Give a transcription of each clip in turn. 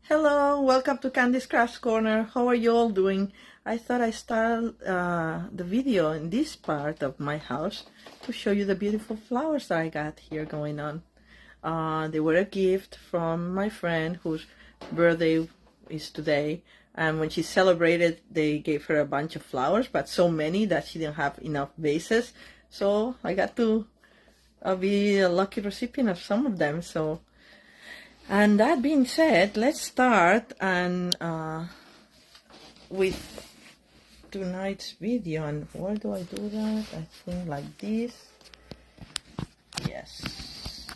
Hello, welcome to Candy's Crafts Corner. How are you all doing? I thought I'd start the video in this part of my house to show you the beautiful flowers that I got here going on. They were a gift from my friend whose birthday is today, and when she celebrated they gave her a bunch of flowers, but so many that she didn't have enough vases, so I got to be a lucky recipient of some of them. And that being said, let's start with tonight's video. And where do I do that? I think like this. Yes.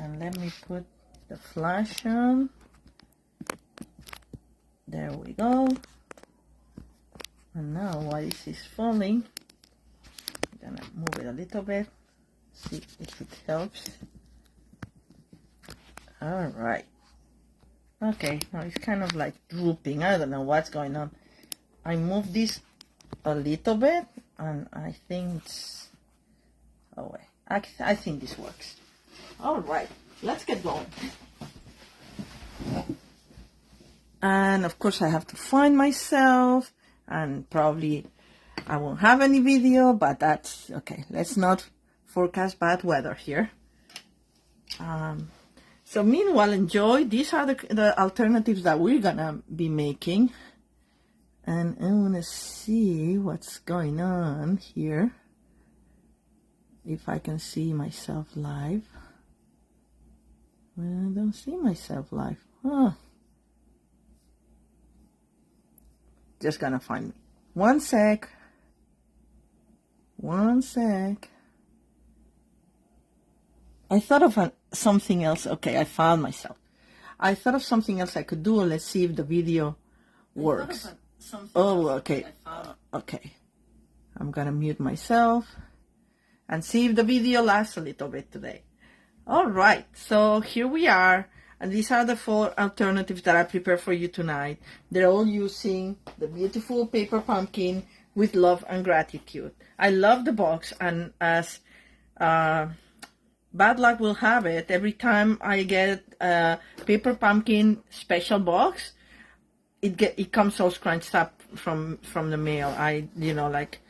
And let me put the flash on. There we go. And now while this is falling, I'm gonna move it a little bit, see if it helps. All right. Okay, now it's kind of like drooping. I don't know what's going on. I moved this a little bit, and I think it's... Oh, wait. I think this works. All right, let's get going. And of course, I have to find myself, and probably I won't have any video, but that's okay. Let's not forecast bad weather here. So meanwhile, enjoy. These are the alternatives that we're gonna be making. And I wanna see what's going on here. If I can see myself live. Well, I don't see myself live. Huh. Just gonna find me. One sec. I thought of something else. Okay, I found myself. I thought of something else I could do. Let's see if the video works. Oh, okay. Okay. I'm gonna mute myself and see if the video lasts a little bit today. All right, so here we are. And these are the 4 alternatives that I prepared for you tonight. They're all using the beautiful paper pumpkin with love and gratitude. I love the box, and as bad luck will have it, every time I get a paper pumpkin special box, it comes all scrunched up from the mail. Like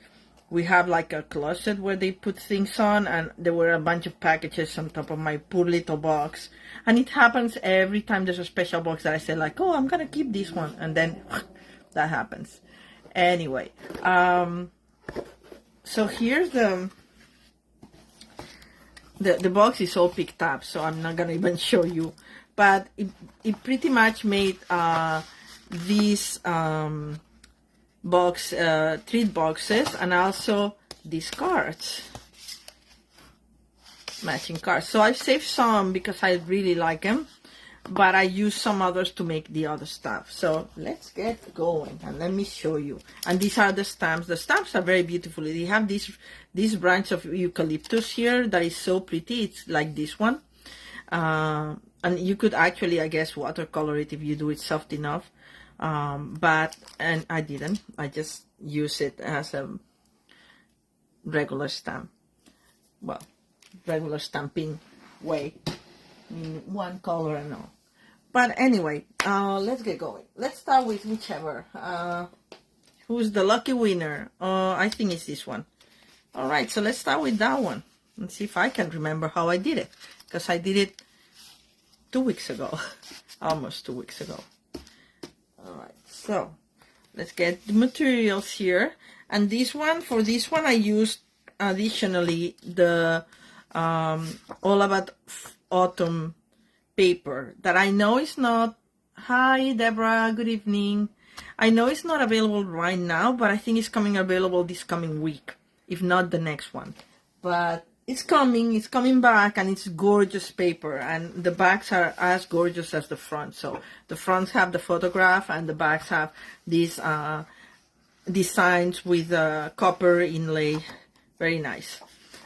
we have like a closet where they put things on, and there were a bunch of packages on top of my poor little box. And it happens every time there's a special box that I say like, oh, I'm gonna keep this one, and then that happens. Anyway, so here's the box is all picked up, so I'm not gonna even show you, but it pretty much made these treat boxes, and also these cards, matching cards. So I saved some because I really like them, but I used some others to make the other stuff. So let's get going and let me show you. And these are the stamps. The stamps are very beautiful. They have this branch of eucalyptus here that is so pretty. It's like this one, and you could actually, I guess, watercolor it if you do it soft enough. And I didn't. I just use it as a regular stamp. Well, regular stamping way, in one color and all. But anyway, let's get going. Let's start with whichever. Who's the lucky winner? I think it's this one. All right, so let's start with that one and see if I can remember how I did it, because I did it 2 weeks ago, almost 2 weeks ago. All right, so let's get the materials here. And for this one I used additionally the All About Autumn paper that I know is not... Hi Deborah, good evening. I know it's not available right now, but I think it's coming available this coming week, if not the next one. But it's coming back, and it's gorgeous paper, and the backs are as gorgeous as the front. So the fronts have the photograph, and the backs have these designs with copper inlay. Very nice.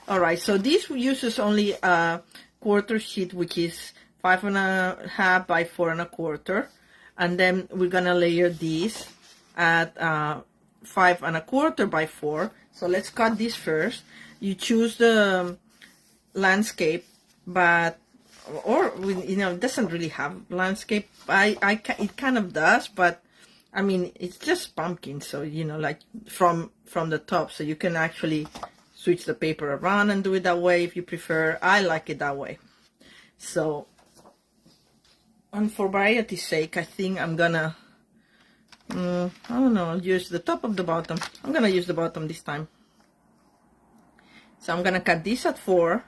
All right, so this uses only a quarter sheet, which is 5.5 by 4.25, and then we're gonna layer these at 5.25 by 4. So let's cut this first. You choose the landscape, but or you know, it doesn't really have landscape. It kind of does, but I mean, it's just pumpkin, so you know, like from the top, so you can actually switch the paper around and do it that way if you prefer. I like it that way. So, and for variety's sake, I think I'm gonna, I don't know, I'll use the top of the bottom. I'm gonna use the bottom this time. So I'm gonna cut this at 4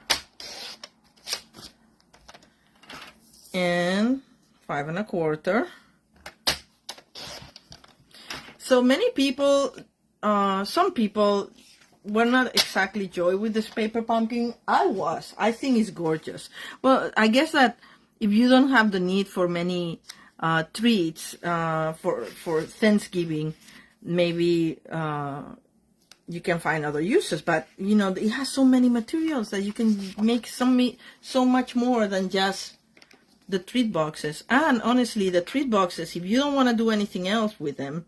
and 5 1/4. So many people, some people were not exactly joy with this paper pumpkin. I think it's gorgeous. Well, I guess that if you don't have the need for many treats for Thanksgiving, maybe you can find other uses. But you know, it has so many materials that you can make so much more than just the treat boxes. And honestly, the treat boxes, if you don't want to do anything else with them,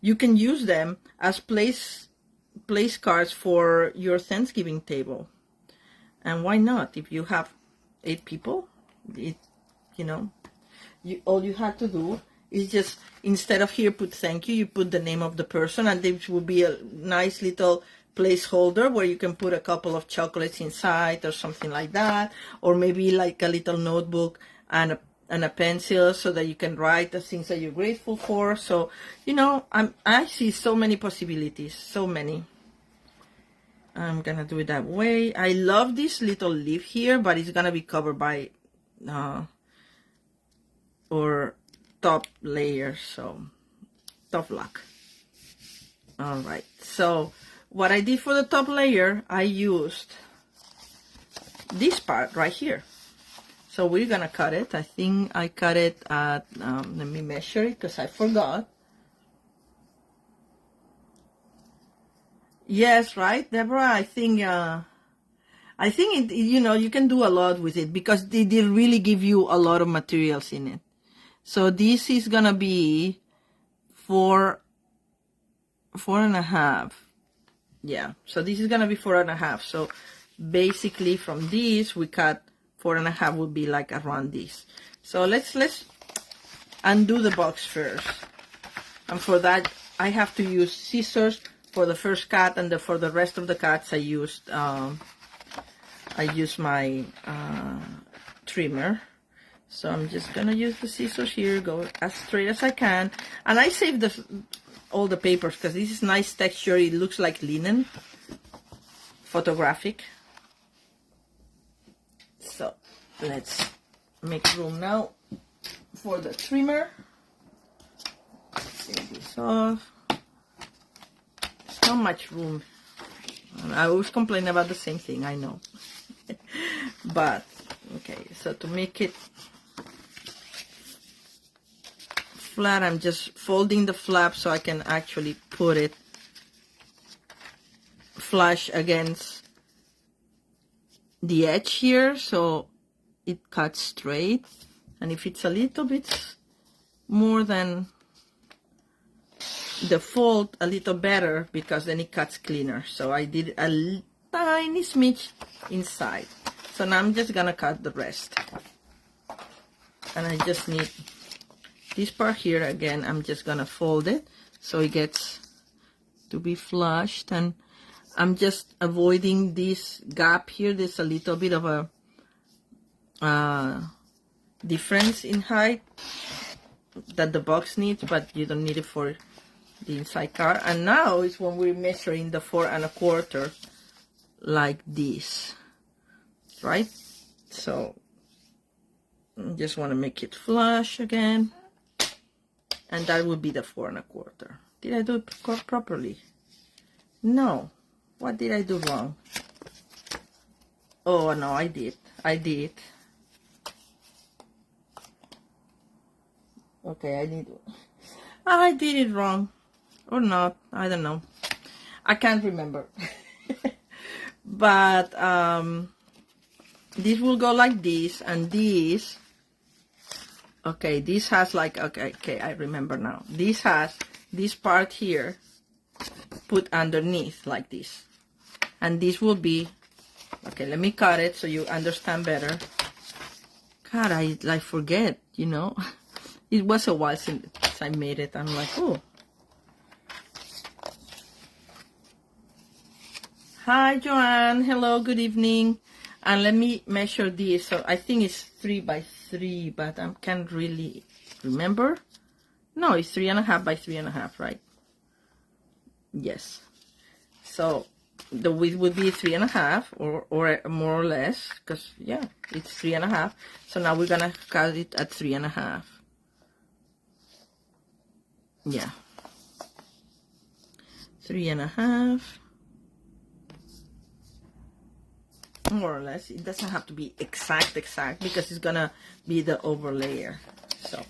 you can use them as place cards for your Thanksgiving table. And why not? If you have 8 people, you know, all you have to do is just, instead of here put thank you, you put the name of the person, and this will be a nice little placeholder where you can put a couple of chocolates inside or something like that, or maybe like a little notebook and a pencil so that you can write the things that you're grateful for. So, you know, I see so many possibilities, so many. I'm gonna do it that way. I love this little leaf here, but it's gonna be covered by or top layer, so tough luck. All right, so what I did for the top layer, I used this part right here. So we're gonna cut it. I think I cut it at, let me measure it because I forgot. Yes, right, Deborah? I think it, you know, you can do a lot with it because they really give you a lot of materials in it. So this is gonna be 4.5. Yeah, so this is gonna be 4.5. So basically from this we cut 4.5 would be like around this. So let's undo the box first. And for that I have to use scissors for the first cut, and for the rest of the cuts I used my trimmer. So I'm just gonna use the scissors here, go as straight as I can, and I saved all the papers because this is nice texture. It looks like linen, photographic. So let's make room now for the trimmer. Take this off. There's not much room. I always complain about the same thing, I know. But okay, so to make it flat, I'm just folding the flap so I can actually put it flush against the edge here, so it cuts straight. And if it's a little bit more than the fold, a little better, because then it cuts cleaner. So I did a tiny smidge inside. So now I'm just gonna cut the rest. And I just need this part here again. I'm just gonna fold it so it gets to be flushed, and I'm just avoiding this gap here. There's a little bit of a difference in height that the box needs, but you don't need it for the inside card. And now is when we're measuring the 4 1/4 like this, right? So I just want to make it flush again, and that would be the 4 1/4. Did I do it properly? No. What did I do wrong? Oh no, I did. Okay, I did it wrong. Or not, I don't know. I can't remember. But this will go like this, and this, okay, this has like, okay, I remember now. This has this part here put underneath like this. And this will be, okay, let me cut it so you understand better. God, I forget, you know. It was a while since I made it. I'm like, oh. Hi, Joanne. Hello, good evening. And let me measure this. So I think it's 3 by 3, but I can't really remember. No, it's 3.5 by 3.5, right? Yes. So the width would be 3.5, or more or less, because yeah, it's 3.5. So now we're gonna cut it at 3.5. Yeah. 3.5. More or less. It doesn't have to be exact because it's gonna be the overlayer. So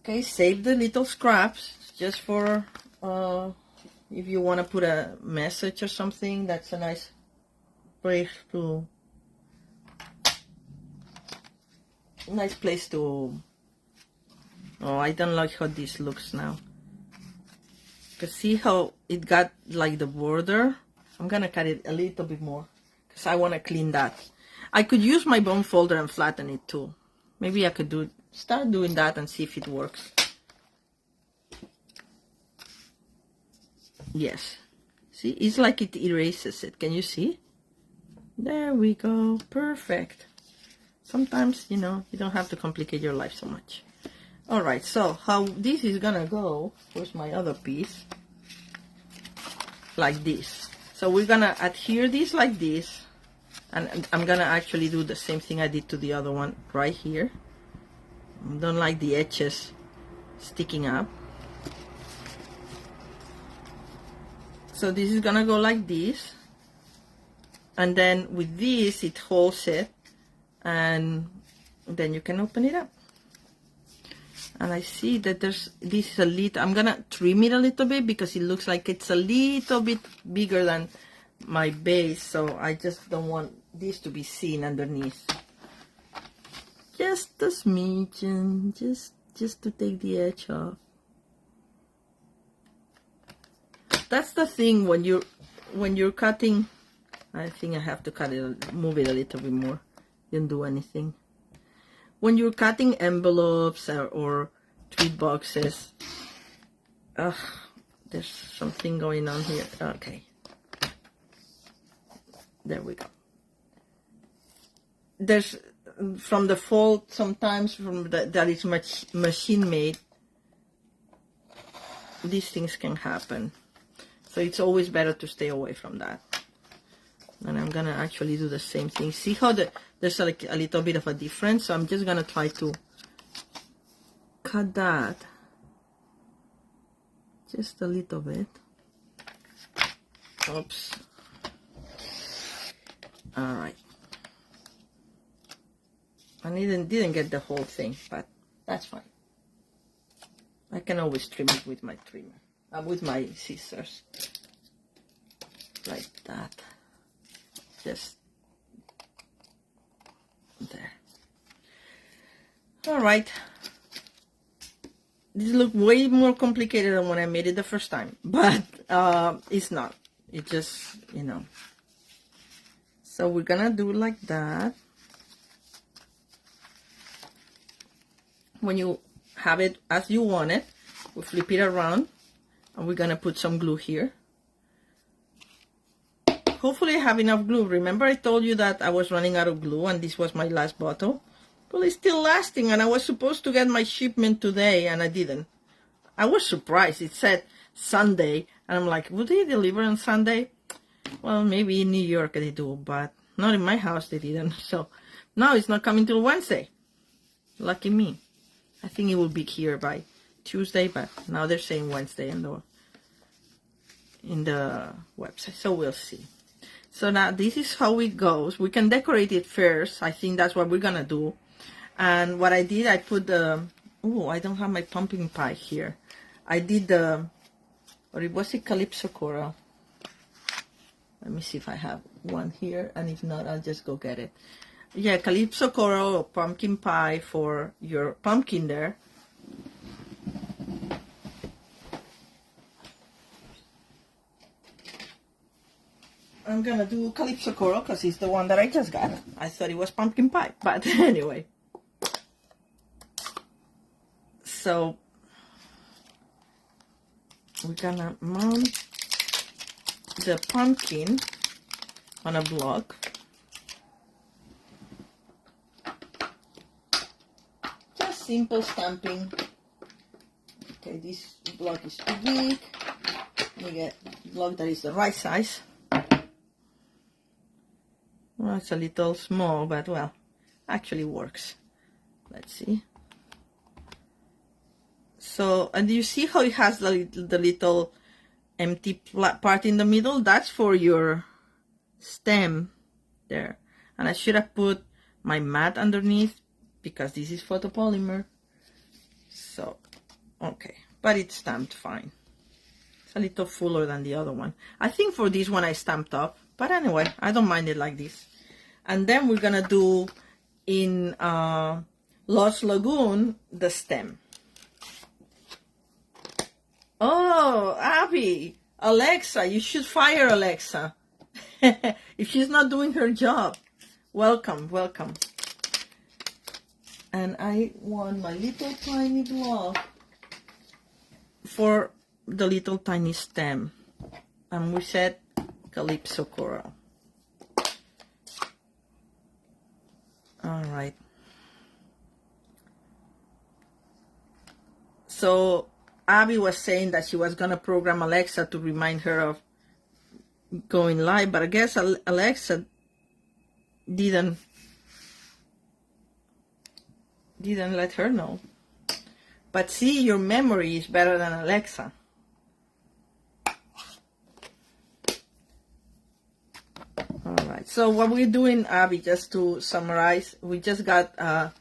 okay, save the little scraps just for if you want to put a message or something. That's a nice place to oh, I don't like how this looks now, because see how it got like the border. I'm gonna cut it a little bit more because I want to clean that. I could use my bone folder and flatten it too. Maybe I could start doing that and see if it works. Yes. See, it's like it erases it. Can you see? There we go. Perfect. Sometimes, you know, you don't have to complicate your life so much. All right, so how this is gonna go, where's my other piece? Like this. So we're gonna adhere this like this, and I'm gonna actually do the same thing I did to the other one right here. I don't like the edges sticking up. So this is gonna go like this, and then with this it holds it, and then you can open it up. And I see that this is a little, I'm gonna trim it a little bit because it looks like it's a little bit bigger than my base, so I just don't want this to be seen underneath. Just a smidgen, just to take the edge off. That's the thing when you're cutting. I think I have to cut it, move it a little bit more. Didn't do anything. When you're cutting envelopes or tweet boxes, there's something going on here. Okay, there we go. There's from the fold sometimes that is machine made. These things can happen, so it's always better to stay away from that. And I'm gonna actually do the same thing. See how there's like a little bit of a difference, so I'm just gonna try to cut that just a little bit. Oops. All right. I didn't get the whole thing, but that's fine. I can always trim it with my trimmer, with my scissors, like that. Just there. All right. This looks way more complicated than when I made it the first time, but it's not. It just, you know. So we're gonna do like that. When you have it as you want it, we flip it around, and we're gonna put some glue here. Hopefully I have enough glue. Remember I told you that I was running out of glue and this was my last bottle? Well, it's still lasting, and I was supposed to get my shipment today and I didn't. I was surprised. It said Sunday, and I'm like, would they deliver on Sunday? Well, maybe in New York they do, but not in my house they didn't. So now it's not coming till Wednesday. Lucky me. I think it will be here by Tuesday, but now they're saying Wednesday in the website, so we'll see. So now this is how it goes. We can decorate it first. I think that's what we're gonna do. And what I did, I put the, oh, I don't have my pumpkin pie here. I did the, or it was a Calypso coral. Let me see if I have one here, and if not, I'll just go get it. Yeah, Calypso coral or pumpkin pie for your pumpkin there. I'm gonna do Calypso Coral because it's the one that I just got. I thought it was pumpkin pie, but anyway. So we're gonna mount the pumpkin on a block. Just simple stamping. Okay, this block is too big. We get a block that is the right size. Well, it's a little small, but well, actually works. Let's see. So, and you see how it has the little empty part in the middle? That's for your stem there. And I should have put my mat underneath because this is photopolymer. So, okay, but it's stamped fine. It's a little fuller than the other one. I think for this one I stamped up, but anyway, I don't mind it like this. And then we're gonna do in Lost Lagoon the stem. Oh, Abby, Alexa, you should fire Alexa if she's not doing her job. Welcome, welcome. And I want my little tiny block for the little tiny stem. And we said Calypso Coral. All right. So Abby was saying that she was going to program Alexa to remind her of going live, but I guess Alexa didn't let her know. But see, your memory is better than Alexa. All right, so what we're doing, Abby, just to summarize, we just got a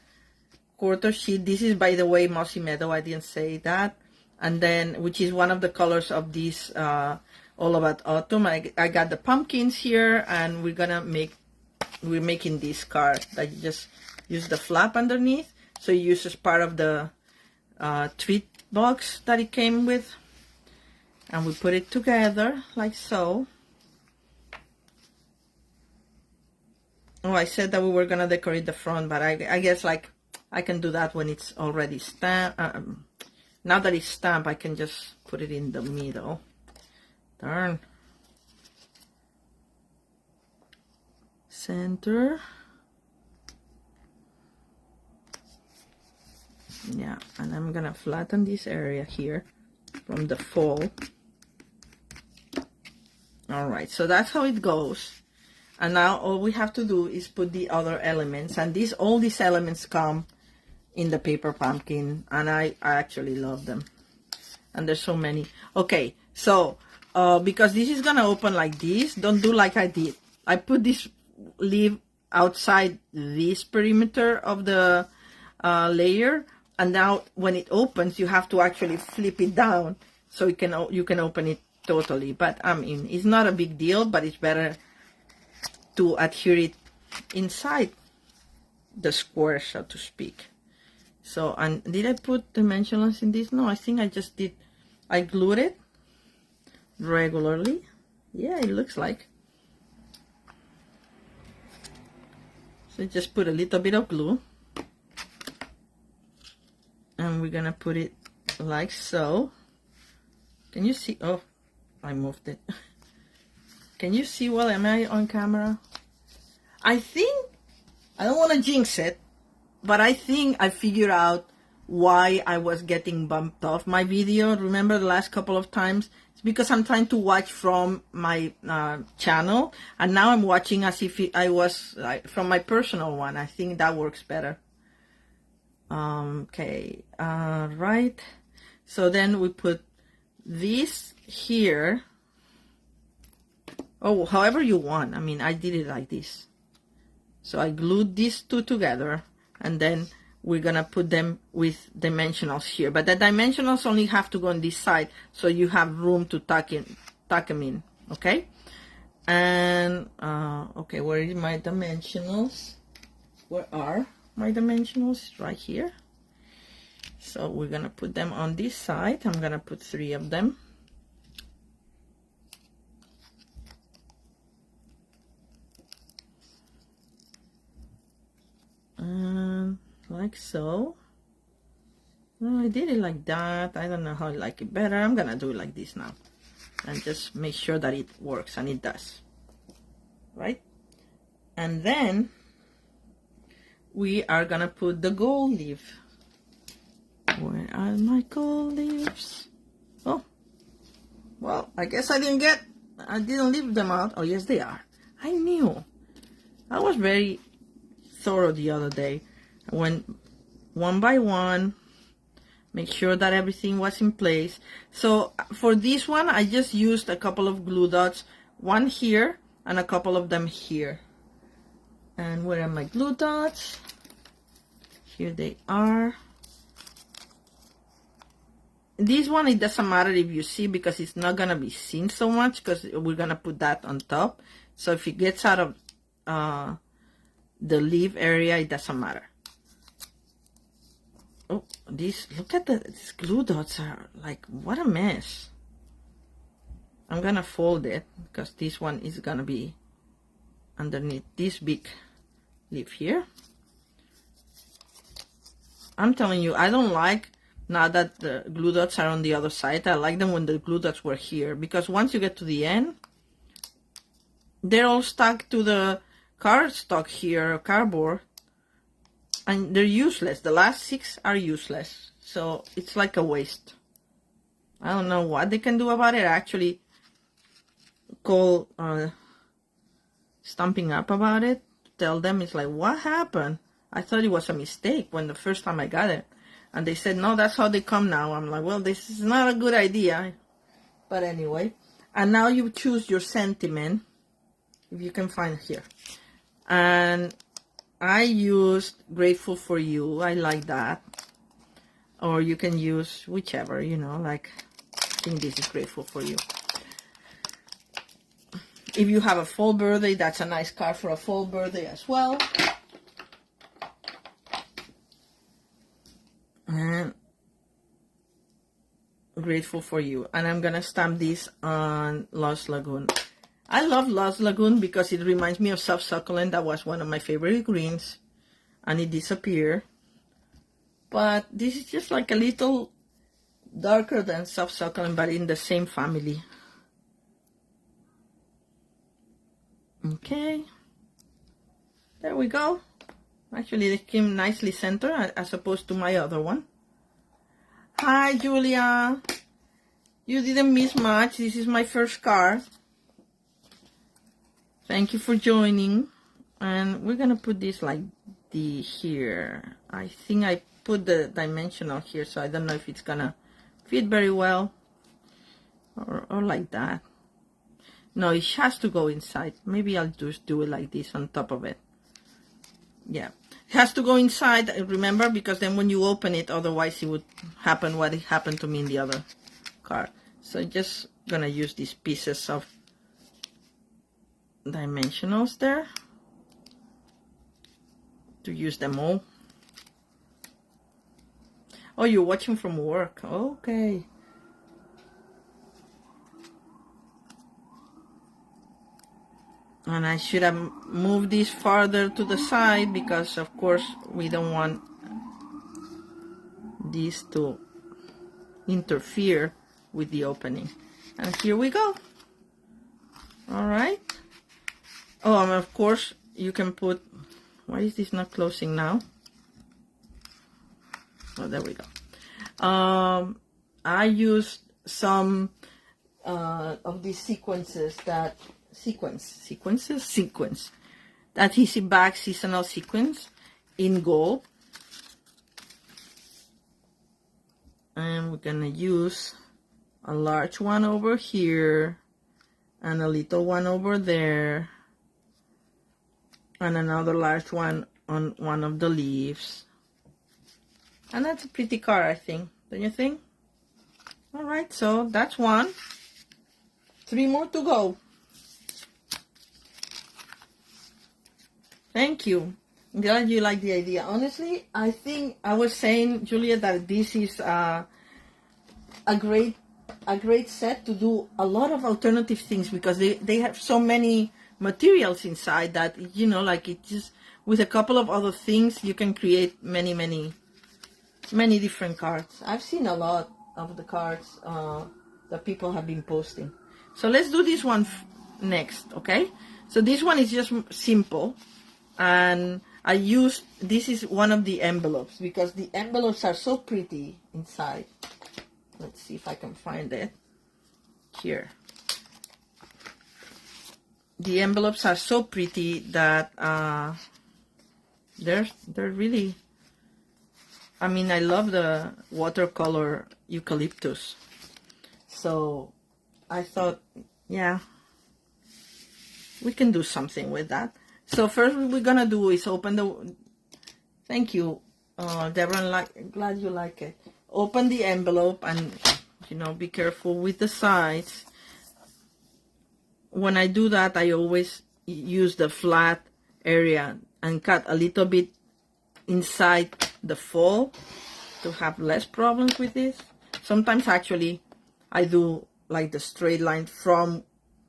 quarter sheet. This is, by the way, Mossy Meadow. I didn't say that. And then, which is one of the colors of this All About Autumn. I got the pumpkins here, and we're making this card that you just use the flap underneath. So you use as part of the treat box that it came with. And we put it together like so. Oh, I said that we were gonna decorate the front, but I guess like I can do that when it's already stamped. Now that it's stamped, I can just put it in the middle. Darn. Center. Yeah, and I'm gonna flatten this area here from the fall. All right, so that's how it goes. And now all we have to do is put the other elements, and all these elements come in the paper pumpkin, and I actually love them. And there's so many. Okay, so because this is gonna open like this, don't do like I did. I put this leaf outside this perimeter of the layer, and now when it opens, you have to actually flip it down so you can open it totally. But I mean, it's not a big deal, but it's better to adhere it inside the square, so to speak. So, and did I put dimensionals in this? No, I think I just did. I glued it regularly. Yeah, it looks like. So just put a little bit of glue. And we're gonna put it like so. Can you see? Oh, I moved it. Can you see well? Am I on camera? I think, I don't want to jinx it, but I think I figured out why I was getting bumped off my video. Remember the last couple of times? It's because I'm trying to watch from my channel, and now I'm watching as if I was from my personal one. I think that works better. Okay, right. So then we put this here. Oh, however you want. I mean, I did it like this. So I glued these two together, and then we're gonna put them with dimensionals here. But the dimensionals only have to go on this side, so you have room to tuck them in. Okay. And okay, where is my dimensionals? Where are my dimensionals? Right here. So we're gonna put them on this side. I'm gonna put 3 of them. like so. No, I did it like that. I don't know how I like it better. I'm gonna do it like this now. And just make sure that it works, and it does. Right? And then we are gonna put the gold leaf. Where are my gold leaves? Oh, well, I guess I didn't leave them out. Oh, yes, they are. I knew. I was very thorough the other day. I went one by one, make sure that everything was in place. So for this one, I just used a couple of glue dots, one here and a couple of them here. And where are my glue dots? Here they are. This one, it doesn't matter if you see, because it's not gonna be seen so much, because we're gonna put that on top. So if it gets out of the leaf area, it doesn't matter. Oh, look at these glue dots are like, what a mess. I'm gonna fold it, because this one is gonna be underneath this big leaf here. I'm telling you, I don't like now that the glue dots are on the other side. I like them when the glue dots were here, because once you get to the end, they're all stuck to the cardstock here, cardboard, and they're useless. The last 6 are useless, so it's like a waste. I don't know what they can do about it. I actually call Stampin' Up about it, tell them, it's like, what happened? I thought it was a mistake when the first time I got it. And they said, no, that's how they come now. I'm like, well, this is not a good idea. But anyway. And now you choose your sentiment, if you can find it here. And I used Grateful for You. I like that. Or you can use whichever, you know, like, I think this is Grateful for You. If you have a fall birthday, that's a nice card for a fall birthday as well. And Grateful for You. And I'm gonna stamp this on Lost Lagoon. I love Lost Lagoon because it reminds me of Soft Succulent. That was one of my favorite greens, and it disappeared. But this is just like a little darker than Soft Succulent, but in the same family. Okay, there we go. Actually, they came nicely centered as opposed to my other one. Hi, Julia. You didn't miss much. This is my first card. Thank you for joining. And we're going to put this like here. I think I put the dimensional here, so I don't know if it's going to fit very well. Or like that. No, it has to go inside. Maybe I'll just do it like this on top of it. Yeah, it has to go inside, remember, because then when you open it, otherwise it would happen what it happened to me in the other card. So just gonna use these pieces of dimensionals there to use them all. Oh, you're watching from work. Okay. And I should have moved this farther to the side because, of course, we don't want this to interfere with the opening. And here we go. All right. Oh, and of course, you can put... Why is this not closing now? Oh, there we go. I used some of these sequences that... Sequence. Adhesive bag seasonal sequence in gold. And we're gonna use a large one over here and a little one over there and another large one on one of the leaves. And that's a pretty card, I think. Don't you think? All right, so that's one. 3 more to go. Thank you. I'm glad you like the idea. Honestly, I think I was saying, Julia, that this is a great set to do a lot of alternative things because they have so many materials inside that, you know, like it just with a couple of other things, you can create many different cards. I've seen a lot of the cards that people have been posting. So let's do this one next, okay? So this one is just simple, and I used, this is one of the envelopes because the envelopes are so pretty inside. Let's see if I can find it here. The envelopes are so pretty that they're really, I mean, I love the watercolor eucalyptus. So I thought, yeah, we can do something with that. So first what we're gonna do is open the, thank you, Deborah, glad you like it. Open the envelope and, you know, be careful with the sides. When I do that, I always use the flat area and cut a little bit inside the fold to have less problems with this. Sometimes actually I do like the straight line from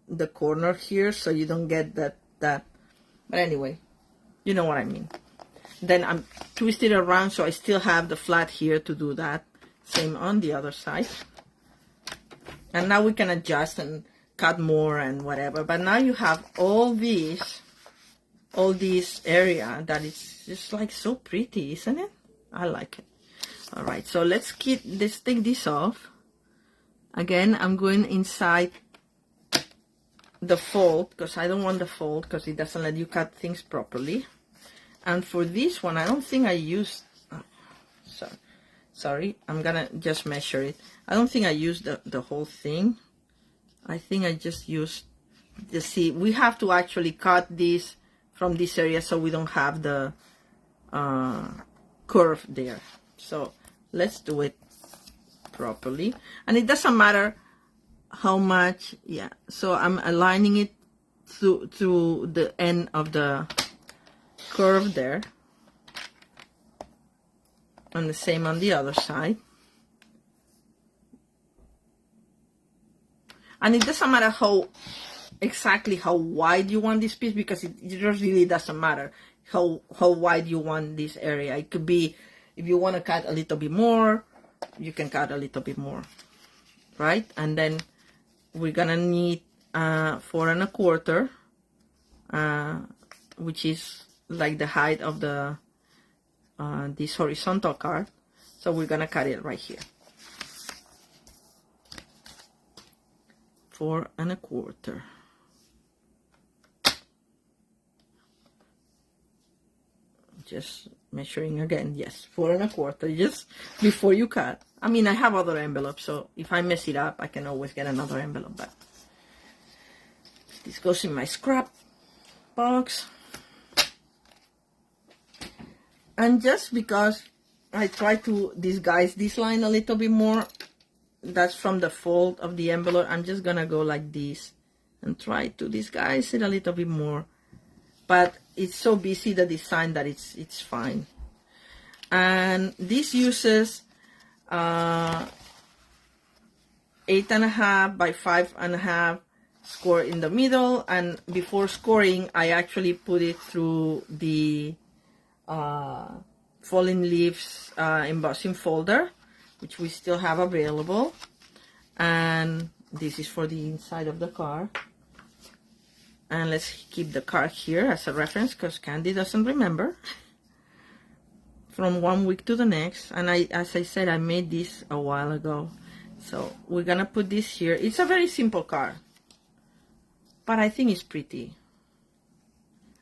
the corner here so you don't get that. But anyway, you know what I mean. Then I'm twisted around so I still have the flat here to do that. Same on the other side. And now we can adjust and cut more and whatever. But now you have all this area that is just like so pretty, isn't it? I like it. All right, so let's take this off. Again, I'm going inside the fold because I don't want the fold because it doesn't let you cut things properly. And for this one, I don't think I used, sorry, I'm gonna just measure it. I don't think I used the whole thing. I think I just used the, see, we have to actually cut this from this area so we don't have the curve there. So let's do it properly. And it doesn't matter how much, yeah. So I'm aligning it through the end of the curve there. And the same on the other side. And it doesn't matter exactly how wide you want this piece because it just really doesn't matter how wide you want this area. It could be, if you want to cut a little bit more, you can cut a little bit more, right? And then we're gonna need 4 1/4, which is like the height of the this horizontal card. So we're gonna cut it right here. 4 1/4. Just measuring again. Yes, 4 1/4. Just before you cut. I mean, I have other envelopes, so if I mess it up, I can always get another envelope back. This goes in my scrap box. And just because I try to disguise this line a little bit more, that's from the fold of the envelope, I'm just gonna go like this and try to disguise it a little bit more. But it's so busy, the design, that it's fine. And this uses 8.5 by 5.5 score in the middle, and before scoring I actually put it through the Falling Leaves embossing folder, which we still have available. And this is for the inside of the card. And let's keep the card here as a reference because Candy doesn't remember from one week to the next. And as I said, I made this a while ago. So we're gonna put this here. It's a very simple card, but I think it's pretty.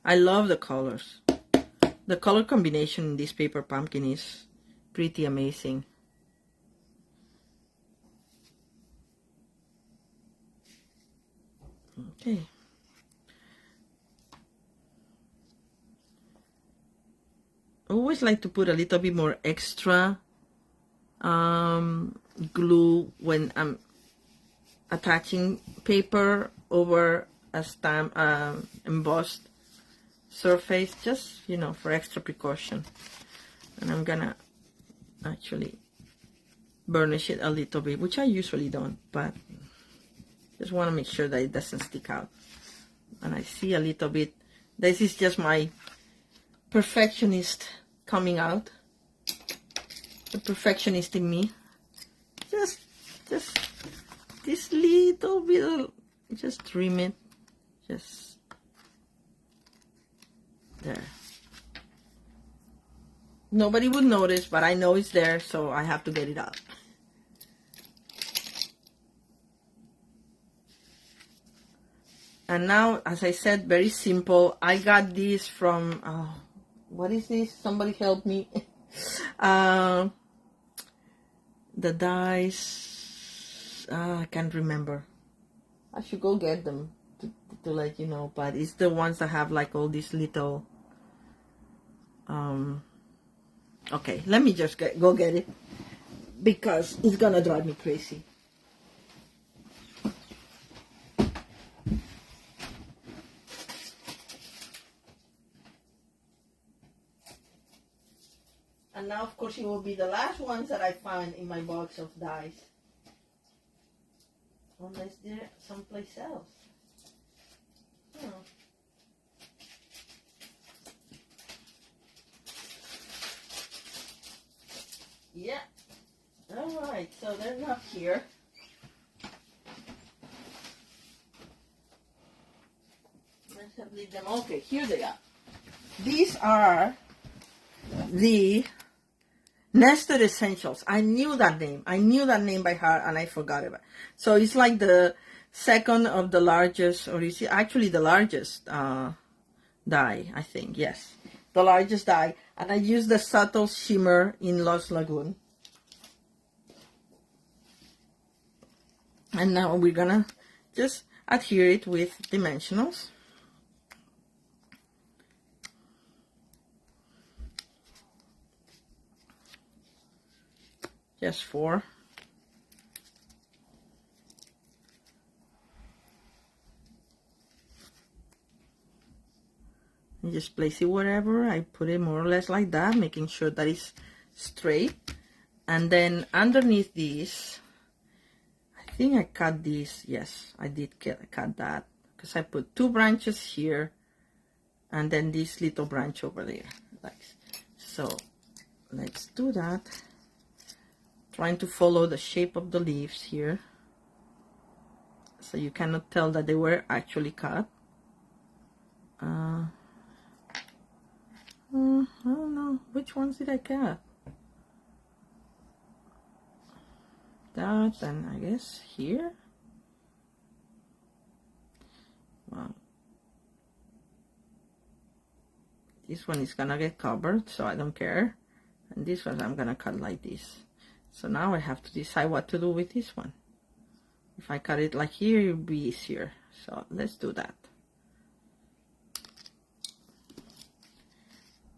I love the colors. The color combination in this paper pumpkin is pretty amazing. Okay. I always like to put a little bit more extra glue when I'm attaching paper over a stamp embossed surface, just, you know, for extra precaution. And I'm gonna actually burnish it a little bit, which I usually don't, but just want to make sure that it doesn't stick out. And I see a little bit. This is just my perfectionist coming out. The perfectionist in me. Just this little bit of, just trim it. Just there. Nobody would notice, but I know it's there, so I have to get it out. And now, as I said, very simple. I got this from, what is this? Somebody help me. The dies, I can't remember. I should go get them to let you know, but it's the ones that have like all these little, okay, let me just go get it, because it's gonna drive me crazy. And now, of course, it will be the last ones that I find in my box of dies. Unless they're someplace else. Yeah. Alright, so they're not here. Let's have leave them. Okay, here they are. These are the Nested Essentials. I knew that name. I knew that name by heart, and I forgot it. So it's like the second of the largest, or is it actually the largest die, I think. Yes, the largest die. And I use the Subtle Shimmer in Lost Lagoon. And now we're gonna just adhere it with dimensionals. Just 4. And just place it wherever. I put it more or less like that, making sure that it's straight. And then underneath this, I think I cut this. Yes, I did cut that, because I put 2 branches here and then this little branch over there. Like so. Let's do that. Trying to follow the shape of the leaves here, so you cannot tell that they were actually cut. I don't know, which ones did I cut? That, and I guess here. Wow. This one is gonna get covered, so I don't care. And this one I'm gonna cut like this. So now I have to decide what to do with this one. If I cut it like here, it would be easier. So let's do that.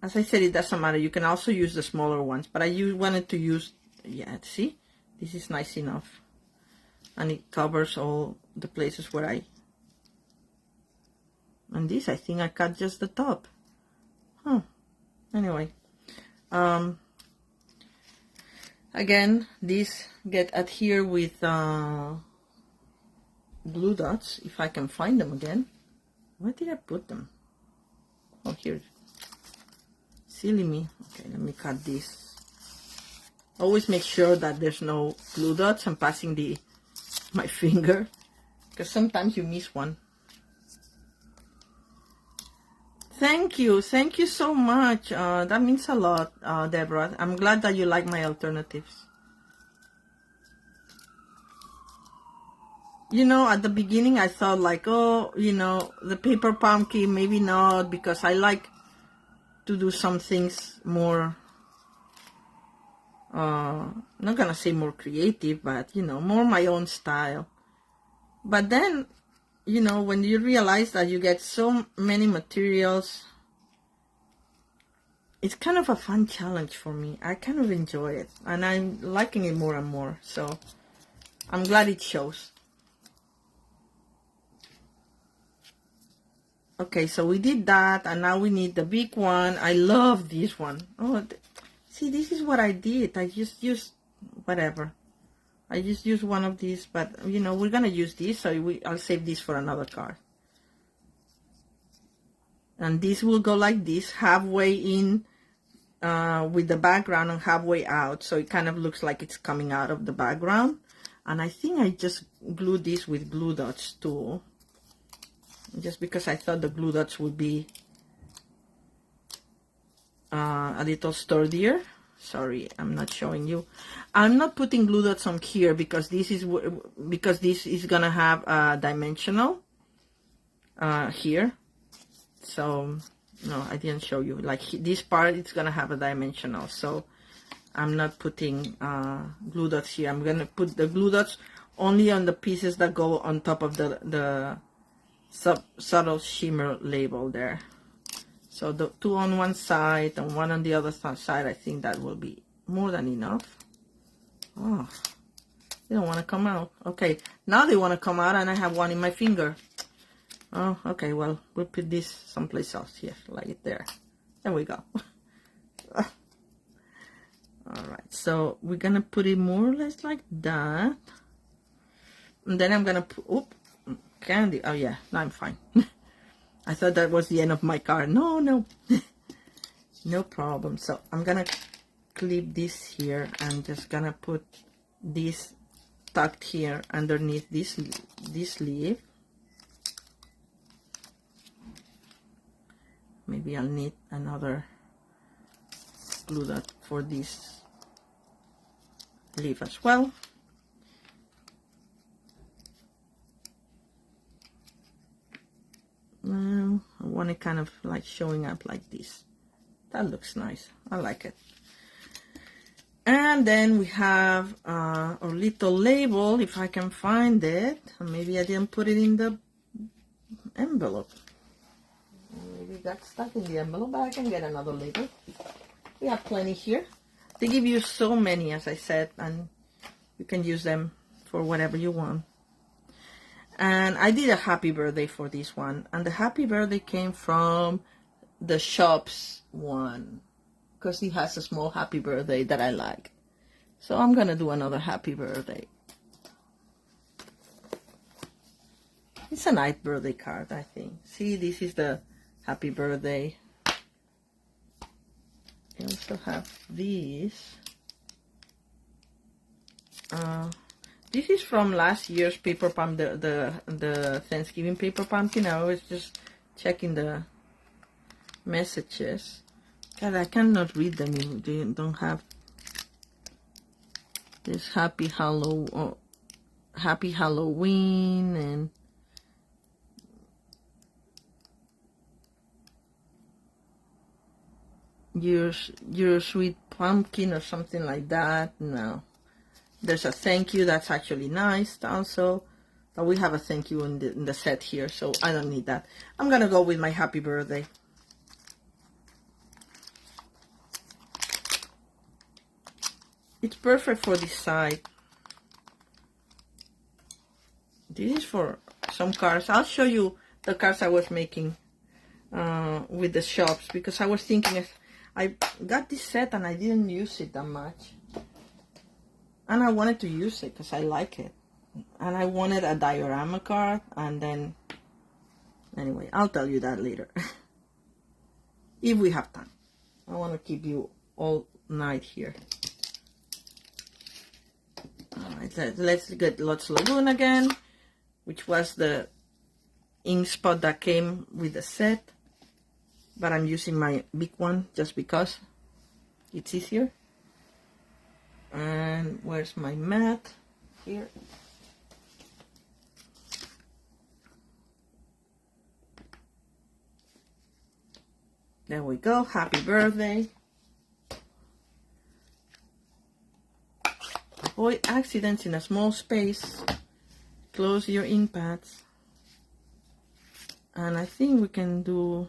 As I said, it doesn't matter. You can also use the smaller ones, but I wanted to use, yeah, see? This is nice enough. And it covers all the places where I... And this, I think I cut just the top. Huh. Anyway. Again, these get adhered with glue dots, if I can find them again. Where did I put them? Oh, here. Silly me. Okay, let me cut this. Always make sure that there's no glue dots. I'm passing my finger, because sometimes you miss one. Thank you so much. That means a lot, Deborah. I'm glad that you like my alternatives. You know, at the beginning I thought like, oh, you know, the paper pumpkin, maybe not, because I like to do some things more, not gonna say more creative, but, you know, more my own style. But then, you know, when you realize that you get so many materials, it's kind of a fun challenge for me. I kind of enjoy it, and I'm liking it more and more, so I'm glad it shows. Okay, so we did that, and now we need the big one. I love this one. Oh, see, this is what I did. I just used whatever. I just used one of these, but, you know, we're gonna use this, so I'll save this for another card. And this will go like this, halfway in with the background and halfway out, so it kind of looks like it's coming out of the background. And I think I just glued this with glue dots too, just because I thought the glue dots would be a little sturdier. Sorry, I'm not showing you. I'm not putting glue dots on here because this is gonna have a dimensional here. So no, I didn't show you. Like this part, it's gonna have a dimensional. So I'm not putting glue dots here. I'm gonna put the glue dots only on the pieces that go on top of the subtle shimmer label there. So the two on one side and one on the other side, I think that will be more than enough. Oh, they don't want to come out. Okay, now they want to come out and I have one in my finger. Oh, okay, well, we'll put this someplace else here, like there. There we go. Alright, so we're going to put it more or less like that. And then I'm going to put, oop, candy. Oh yeah, now I'm fine. I thought that was the end of my card. No, no. No problem. So I'm going to clip this here and just going to put this tucked here underneath this leaf. Maybe I'll need another glue dot for this leaf as well. I want it kind of like showing up like this. That looks nice. I like it. And then we have our little label, if I can find it. Maybe I didn't put it in the envelope. Maybe it got stuck in the envelope, but I can get another label. We have plenty here. They give you so many, as I said, and you can use them for whatever you want. And I did a happy birthday for this one, and the happy birthday came from the Shops one, because he has a small happy birthday that I like. So I'm gonna do another happy birthday. It's a nice birthday card, I think. See, this is the happy birthday. I also have these. This is from last year's paper pumpkin, the Thanksgiving paper pumpkin. I was just checking the messages. God, I cannot read them if they don't have this happy Halloween and your sweet pumpkin or something like that. No. There's a thank you. That's actually nice also. But we have a thank you in the set here, so I don't need that. I'm gonna go with my happy birthday. It's perfect for this side. This is for some cards. I'll show you the cards I was making with the Shops, because I was thinking I got this set and I didn't use it that much. And I wanted to use it because I like it. And I wanted a diorama card. And then, anyway, I'll tell you that later. If we have time. I want to keep you all night here. Alright, let's get Lots Lagoon again, which was the ink spot that came with the set. But I'm using my big one just because it's easier. And where's my mat? Here. There we go. Happy birthday. Avoid accidents in a small space. Close your ink pads. And I think we can do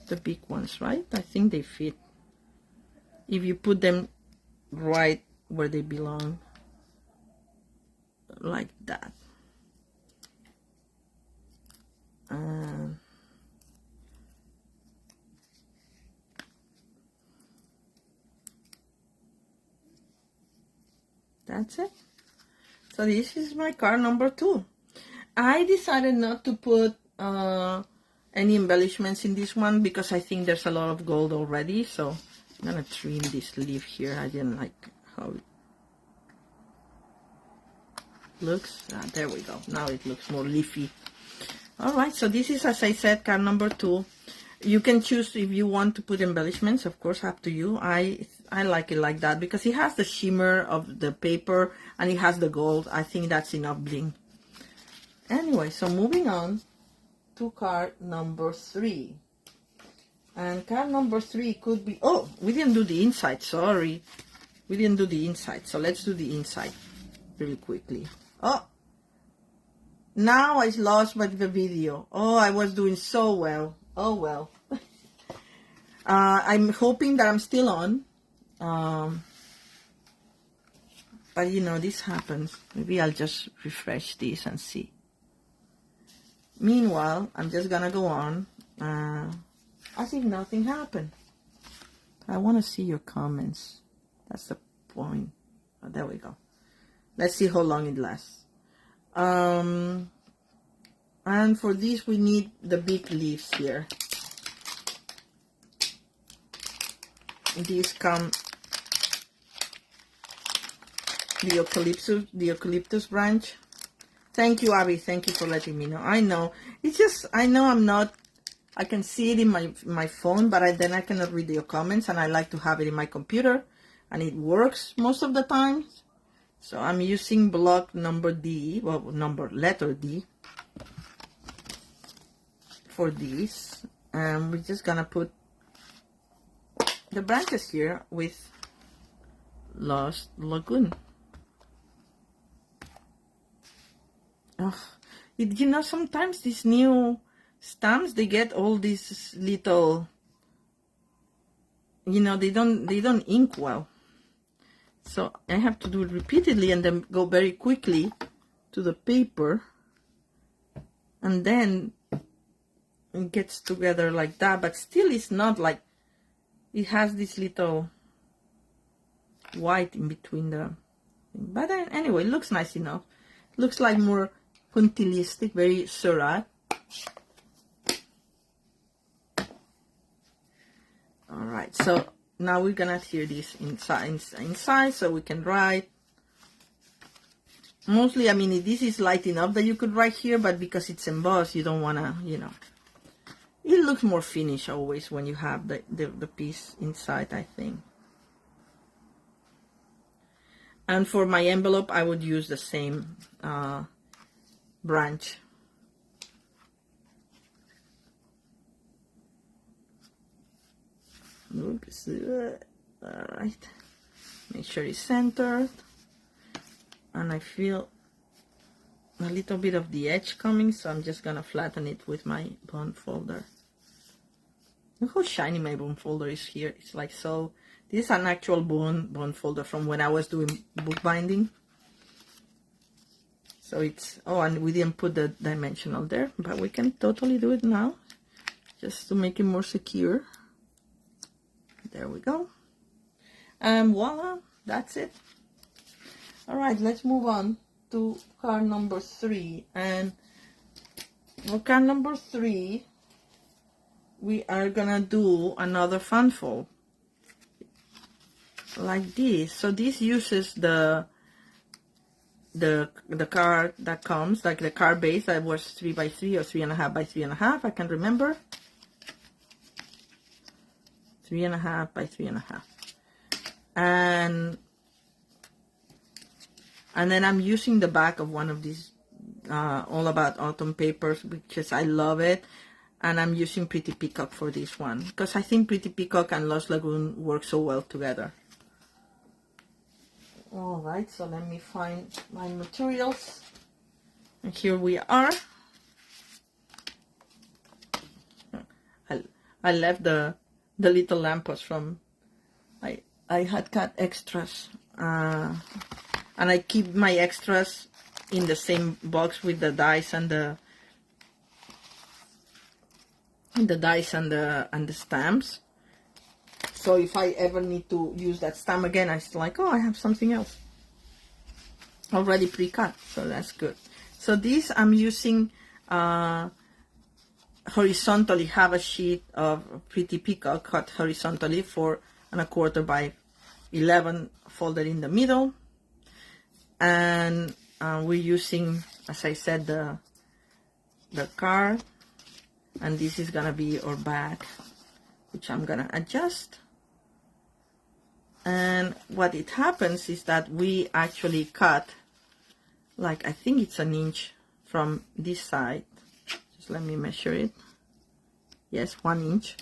the big ones, right? I think they fit. If you put them right where they belong, like that. That's it. So this is my card number 2. I decided not to put any embellishments in this one because I think there's a lot of gold already. So I'm gonna trim this leaf here. I didn't like how it looks. There we go. Now it looks more leafy. All right, so this is, as I said, card number 2. You can choose if you want to put embellishments, of course, up to you. I like it like that because it has the shimmer of the paper and it has the gold. I think that's enough bling. Anyway, so moving on to card number 3. And card number 3 could be, oh, we didn't do the inside, sorry. We didn't do the inside, so let's do the inside really quickly. Oh, now I lost the video. Oh, I was doing so well. Oh, well. I'm hoping that I'm still on. But, you know, this happens. Maybe I'll just refresh this and see. Meanwhile, I'm just going to go on as if nothing happened. I want to see your comments. That's the point. Oh, there we go. Let's see how long it lasts. And for this, we need the big leaves here. These come the eucalyptus branch. Thank you, Abby. Thank you for letting me know. I know. It's just, I know I'm not, I can see it in my phone, but then I cannot read your comments, and I like to have it in my computer, and it works most of the time. So I'm using block number D, well, letter D for these. And we're just gonna put the branches here with Lost Lagoon. Oh, you know, sometimes these new stamps, they get all these little, you know, they don't ink well. So I have to do it repeatedly and then go very quickly to the paper. And then it gets together like that, but still it's not like, it has this little white in between the, but anyway, it looks nice enough. Looks like more puntillistic, very Seurat. All right, so now we're gonna adhere this inside so we can write. Mostly, I mean, this is light enough that you could write here, but because it's embossed, you don't wanna, you know. It looks more finished always when you have the piece inside, I think. And for my envelope, I would use the same branch. Oops. Alright. Make sure it's centered. And I feel a little bit of the edge coming, so I'm just gonna flatten it with my bond folder. Look how shiny my bond folder is here. It's like so. This is an actual bond folder from when I was doing bookbinding. So it's, oh, and we didn't put the dimensional there, but we can totally do it now, just to make it more secure. There we go. And voila, that's it. All right, let's move on to card number 3. And for card number 3, we are gonna do another fan fold like this. So this uses the card that comes, like the card base that was 3 by 3 or 3.5 by 3.5. I can remember. 3.5 by 3.5. And then I'm using the back of one of these All About Autumn papers because I love it. And I'm using Pretty Peacock for this one because I think Pretty Peacock and Lost Lagoon work so well together. Alright, so let me find my materials. And here we are. I left the little lamppost from, I had cut extras. And I keep my extras in the same box with the dies and the stamps. So if I ever need to use that stamp again, I still like, oh, I have something else already pre-cut, so that's good. So this I'm using horizontally have a sheet of Pretty Peacock cut horizontally 4¼ by 11 folded in the middle, and we're using, as I said, the card, and this is gonna be our back, which I'm gonna adjust. And what it happens is that we actually cut, like, I think it's an inch from this side. Just let me measure it. Yes, 1 inch.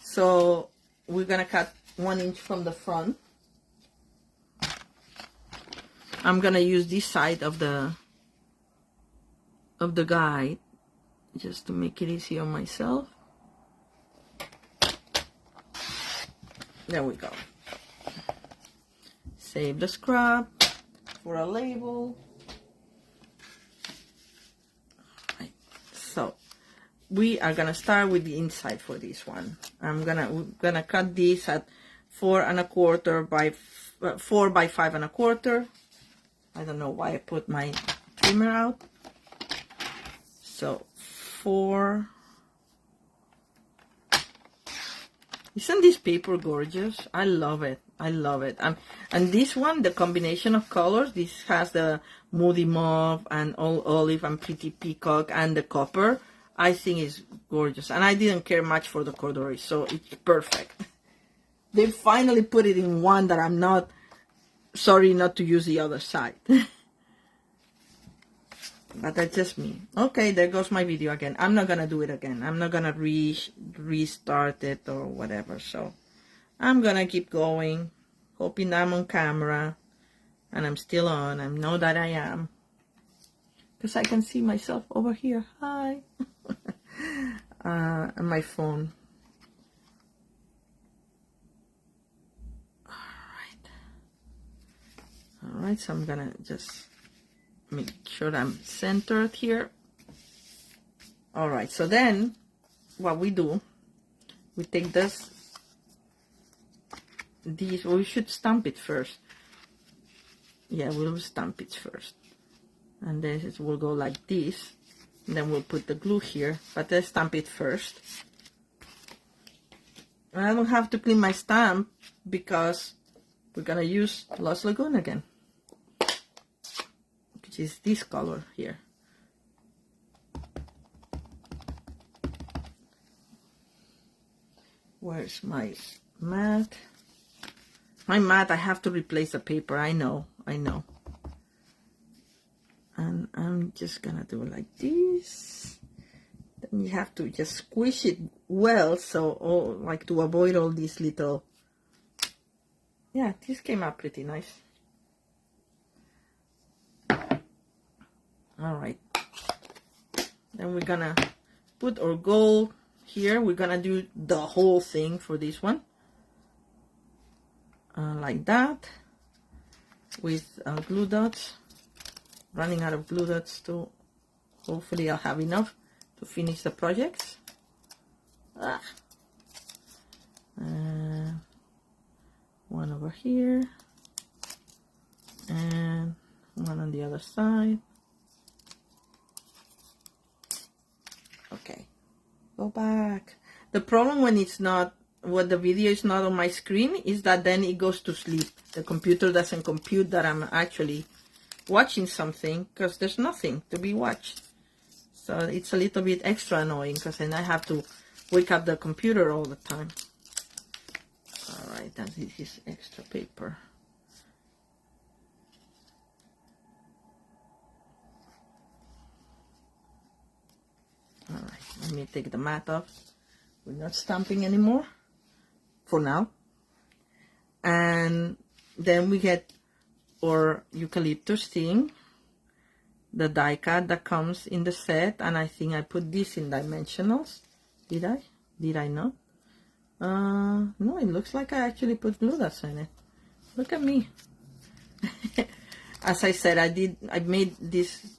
So we're gonna cut 1 inch from the front. I'm gonna use this side of the guide just to make it easy on myself. There we go. Save the scrap for a label. Right. So we are gonna start with the inside for this one. We're gonna cut this at 4¼ by 4 by 5¼ I don't know why I put my trimmer out. So 4. Isn't this paper gorgeous? I love it. I love it. And this one, the combination of colors, this has the Moody Mauve and All Olive and Pretty Peacock and the copper. I think is gorgeous. And I didn't care much for the corduroy, so it's perfect. They finally put it in one that I'm not sorry not to use the other side. But that's just me. Okay, there goes my video again. I'm not gonna do it again. I'm not gonna restart it or whatever. So I'm gonna keep going, hoping I'm on camera and I'm still on. I know that I am, because I can see myself over here. Hi. And my phone. All right, so I'm gonna just make sure I'm centered here. All right, so then what we do, we take this, we should stamp it first. Yeah, we'll stamp it first. And then it will go like this. And then we'll put the glue here, but let's stamp it first. And I don't have to clean my stamp because we're gonna use Lost Lagoon again, which is this color here. Where's my mat? My mat, I have to replace the paper. I know. And I'm just gonna do it like this. Then you have to just squish it well, so like to avoid all these little. Yeah, this came out pretty nice. All right. Then we're gonna put our gold here. We're gonna do the whole thing for this one. Like that. With glue dots. Running out of glue dots too. Hopefully I'll have enough to finish the projects. One over here. And one on the other side. Okay, go back. The problem when it's not, when the video is not on my screen, is that then it goes to sleep. The computer doesn't compute that I'm actually watching something, because there's nothing to be watched. So it's a little bit extra annoying, because then I have to wake up the computer all the time. All right, and this is extra paper. All right, let me take the mat off. We're not stamping anymore for now. And then we get our eucalyptus thing, the die cut that comes in the set, and I think I put this in dimensionals. Did I? Did I not? No, it looks like I actually put glue dots in it. Look at me. As I said, I made this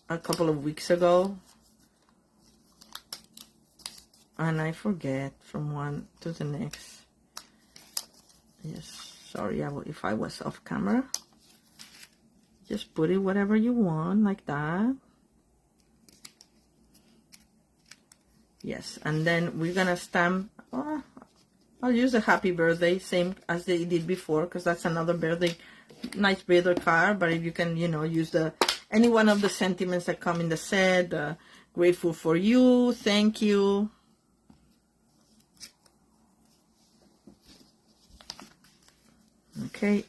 a couple of weeks ago, and I forget from one to the next. Yes, sorry if I was off camera. Just put it whatever you want, like that. Yes, and then we're gonna stamp. Oh, I'll use a happy birthday, same as they did before, because that's another birthday, nice birthday card. But if you can, you know, use any one of the sentiments that come in the set, grateful for you, thank you. Okay.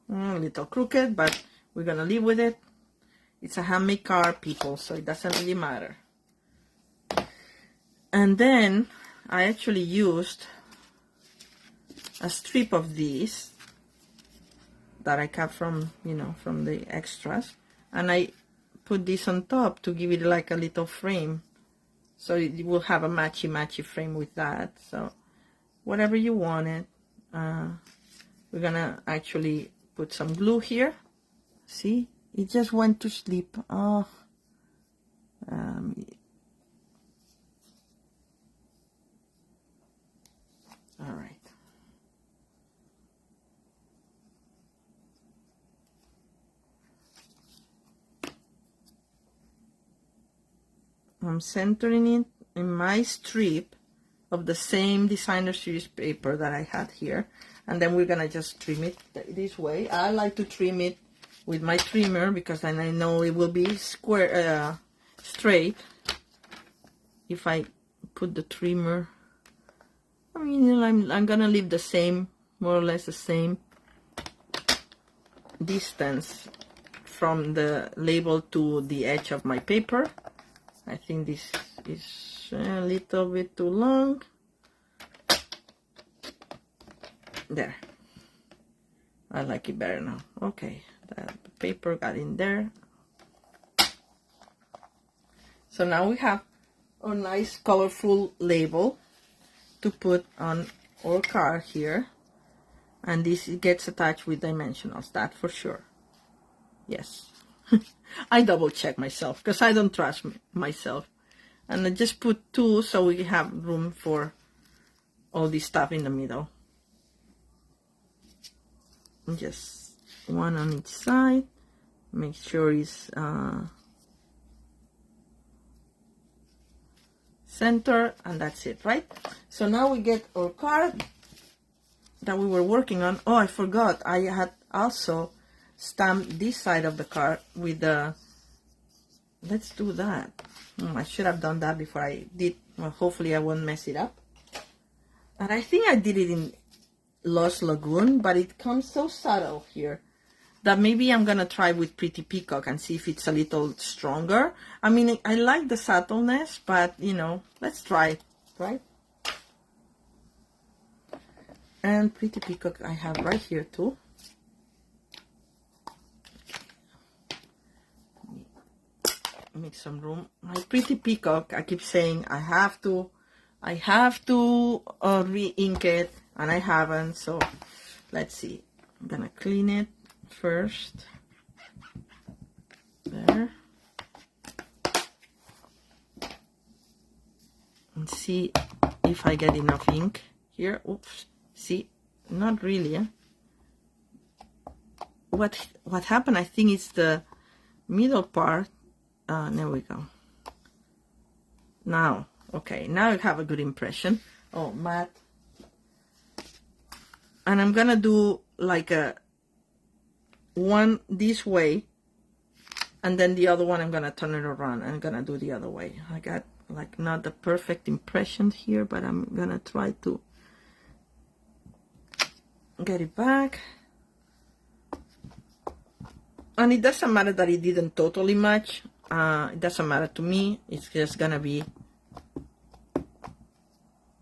A little crooked, but we're gonna live with it. It's a handmade card, people, so it doesn't really matter. And then I actually used a strip of these that I cut from, you know, from the extras, and I put this on top to give it like a little frame, so it will have a matchy frame with that. So whatever you wanted. We're gonna actually put some glue here. See, it just went to sleep. Oh, all right. I'm centering it in my strip of the same designer series paper that I had here, and then we're gonna just trim it this way. I like to trim it with my trimmer because then I know it will be square, straight. If I put the trimmer, I mean, I'm gonna leave the same, more or less the same distance from the label to the edge of my paper. I think this is a little bit too long. There. I like it better now. Okay, the paper got in there. So now we have a nice colorful label to put on our card here. And this gets attached with dimensionals, that for sure. Yes. I double check myself because I don't trust myself. And I just put 2 so we have room for all this stuff in the middle. Just 1 on each side. Make sure it's center, and that's it, right? So now we get our card that we were working on. Oh, I forgot. I had also stamped this side of the card with the... Let's do that. I should have done that before I did. Well, hopefully I won't mess it up. And I think I did it in Lost Lagoon, but it comes so subtle here that maybe I'm gonna try with Pretty Peacock and see if it's a little stronger. I mean, I like the subtleness, but you know, let's try it, right? And Pretty Peacock I have right here too. Make some room. My Pretty Peacock, I keep saying I have to re-ink it, and I haven't. So let's see. I'm gonna clean it first. There. And see if I get enough ink here. Oops. See, not really. Eh? What happened? I think it's the middle part. There we go. Now, okay, now I have a good impression. Oh, matte. And I'm gonna do like one this way, and then the other one I'm gonna turn it around and I'm gonna do the other way. I got like not the perfect impression here, but I'm gonna try to get it back. And it doesn't matter that it didn't totally match. It doesn't matter to me. It's just gonna be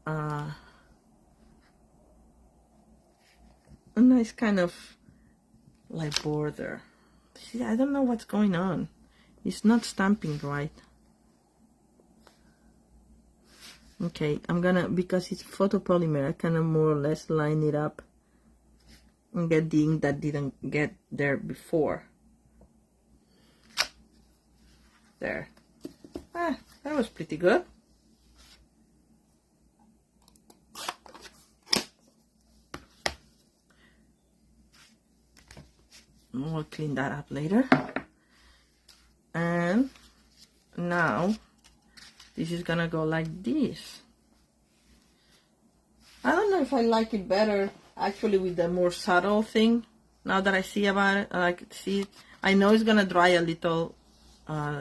a nice kind of like border. See, I don't know what's going on. It's not stamping right. Okay, I'm gonna, because it's photopolymer, I kind of more or less line it up and get the ink that didn't get there before. There. Ah, that was pretty good. We'll clean that up later. And now this is gonna go like this. I don't know if I like it better actually with the more subtle thing. Now that I see about it, I can see it. I know it's gonna dry a little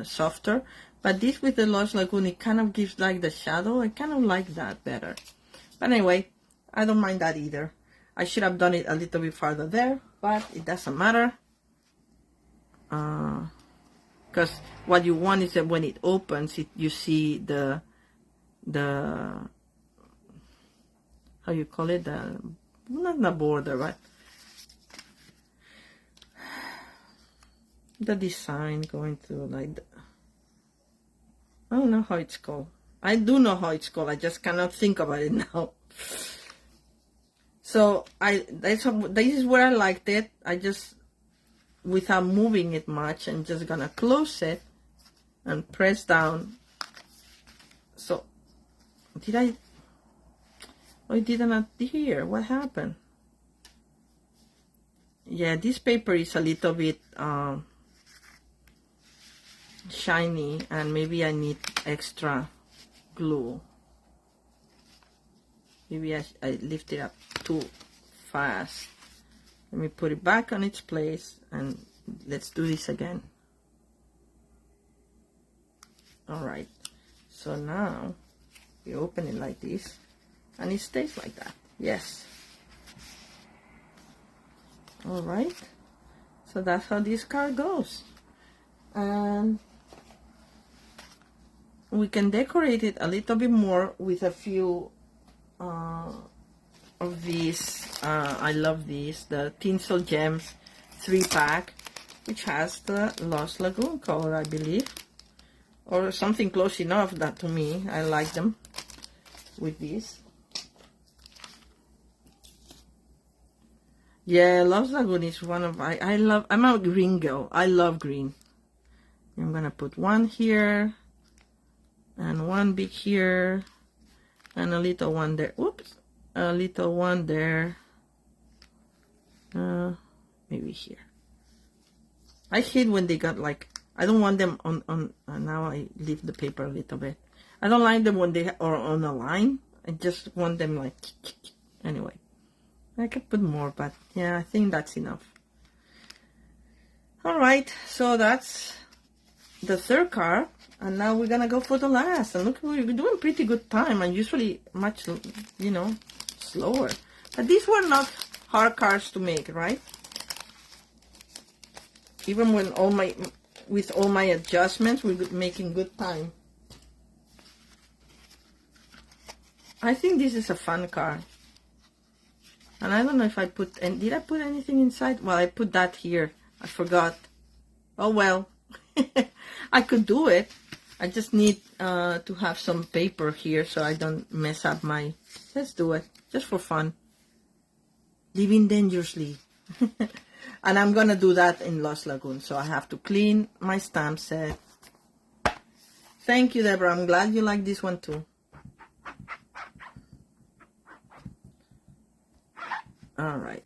softer, but this with the Lost Lagoon, it kind of gives like the shadow. I kind of like that better. But anyway, I don't mind that either. I should have done it a little bit farther there, but it doesn't matter. Because what you want is that when it opens, you see the how you call it, not the border, but the design going through like I don't know how it's called. I do know how it's called. I just cannot think about it now. So this is where I liked it. I just, without moving it much, I'm just gonna close it and press down. So did I? Oh, it didn't adhere. What happened? Yeah, this paper is a little bit shiny, and maybe I need extra glue. Maybe I lifted it up too fast. Let me put it back on its place, and let's do this again. Alright, so now you open it like this, and it stays like that. Yes. Alright, so that's how this card goes. And we can decorate it a little bit more with a few of these. I love these, the Tinsel Gems 3-pack, which has the Lost Lagoon color, I believe, or something close enough that to me. I like them with these. Yeah, Lost Lagoon is one of I'm a green girl. I love green. I'm gonna put one here and one big here and a little one there. Oops, a little one there. Maybe here. I hate when they got like, I don't want them on now I leave the paper a little bit. I don't like them when they are on a line. I just want them like, anyway. I could put more, but yeah, I think that's enough. Alright, so that's the third card, and now we're gonna go for the last. And look, we're doing pretty good time, and usually much, you know, slower. But these were not hard cards to make, right? Even when with all my adjustments, we're making good time. I think this is a fun card. And I don't know if I put, and did I put anything inside? Well, I put that here. I forgot. Oh well. I could do it. I just need to have some paper here so I don't mess up my... Let's do it. Just for fun. Living dangerously. And I'm going to do that in Lost Lagoon. So I have to clean my stamp set. Thank you, Deborah. I'm glad you like this one too. Alright.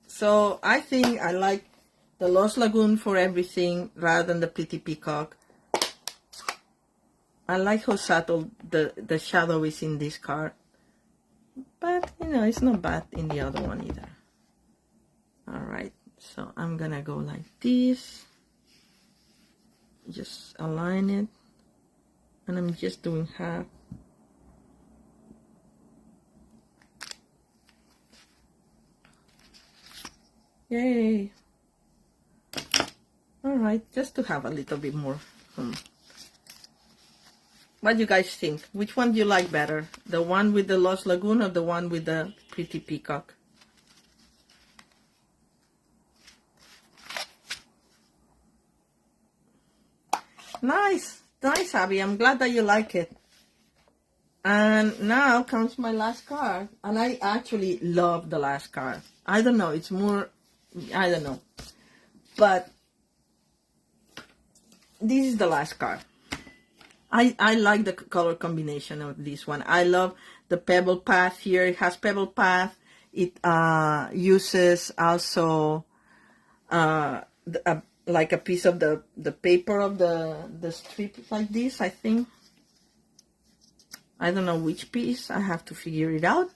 So I think I like the Lost Lagoon for everything rather than the Pretty Peacock. I like how subtle the shadow is in this card. But, you know, it's not bad in the other one either. Alright, so I'm gonna go like this. Just align it. And I'm just doing half. Yay! Alright, just to have a little bit more. What do you guys think? Which one do you like better? The one with the Lost Lagoon or the one with the Pretty Peacock? Nice! Nice, Abby. I'm glad that you like it. And now comes my last card. And I actually love the last card. I don't know. It's more... I don't know. But this is the last card. I like the color combination of this one. I love the Pebble Path here. It has Pebble Path. It uses also like a piece of the paper of the strip like this, I think. I don't know which piece. I have to figure it out,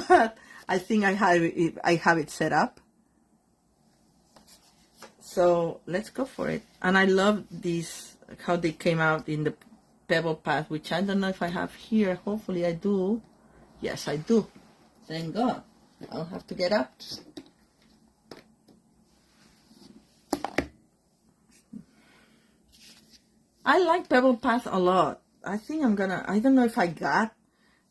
but I think I have it set up. So let's go for it. And I love these, how they came out in the pebble path, which I don't know if I have here. Hopefully I do. Yes, I do. Thank God. I'll have to get up. I like pebble path a lot. I think I don't know if I got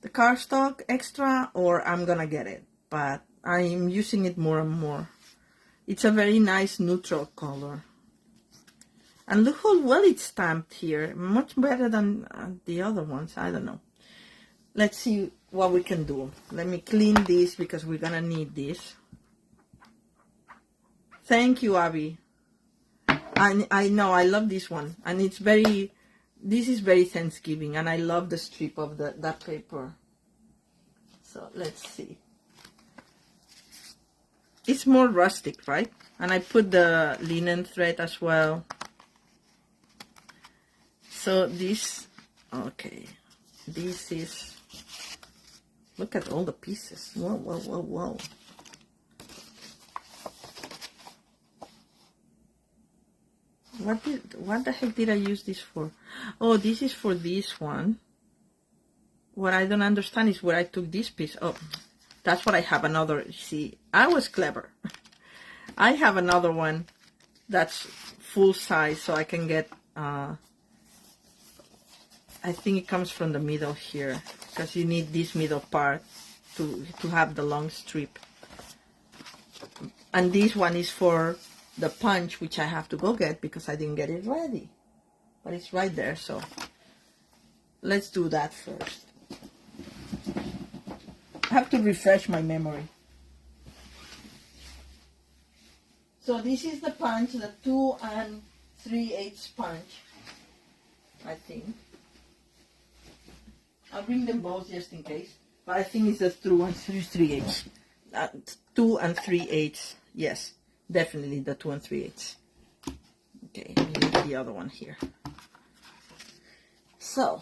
the cardstock extra or I'm gonna get it, but I'm using it more and more. It's a very nice neutral color. And look how well it's stamped here. Much better than the other ones. I don't know. Let's see what we can do. Let me clean this because we're gonna need this. Thank you, Abby. I know, I love this one. And it's very, this is very Thanksgiving. And I love the strip of that paper. So let's see. It's more rustic, right? And I put the linen thread as well. So this, okay, this is, look at all the pieces. Whoa, whoa, whoa, whoa. What the heck did I use this for? Oh, this is for this one. What I don't understand is where I took this piece. Oh, that's what I have another. See, I was clever. I have another one that's full size, so I can get, I think it comes from the middle here, because you need this middle part to have the long strip. And this one is for the punch, which I have to go get because I didn't get it ready. But it's right there, so let's do that first. I have to refresh my memory. So this is the punch, the 2 3/8 punch, I think. I'll bring them both just in case. But I think it's the 2 3/8. 2 3/8. Yes, definitely the 2 3/8. Okay, I need the other one here. So,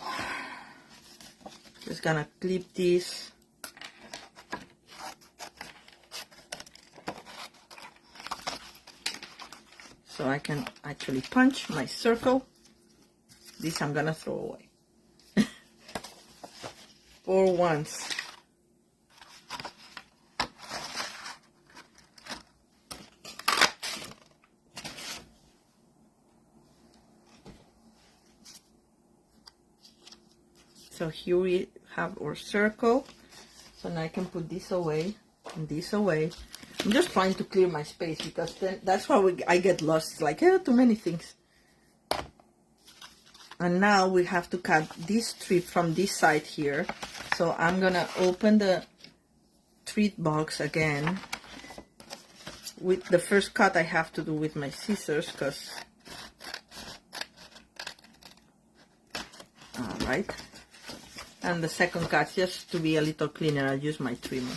just gonna clip this. So I can actually punch my circle. This I'm gonna throw away. For once. So here we have our circle. So now I can put this away and this away. I'm just trying to clear my space because then that's how I get lost. It's like, too many things. And now we have to cut this strip from this side here. So I'm gonna open the treat box again. With the first cut I have to do with my scissors because, alright. And the second cut, just to be a little cleaner, I use my trimmer.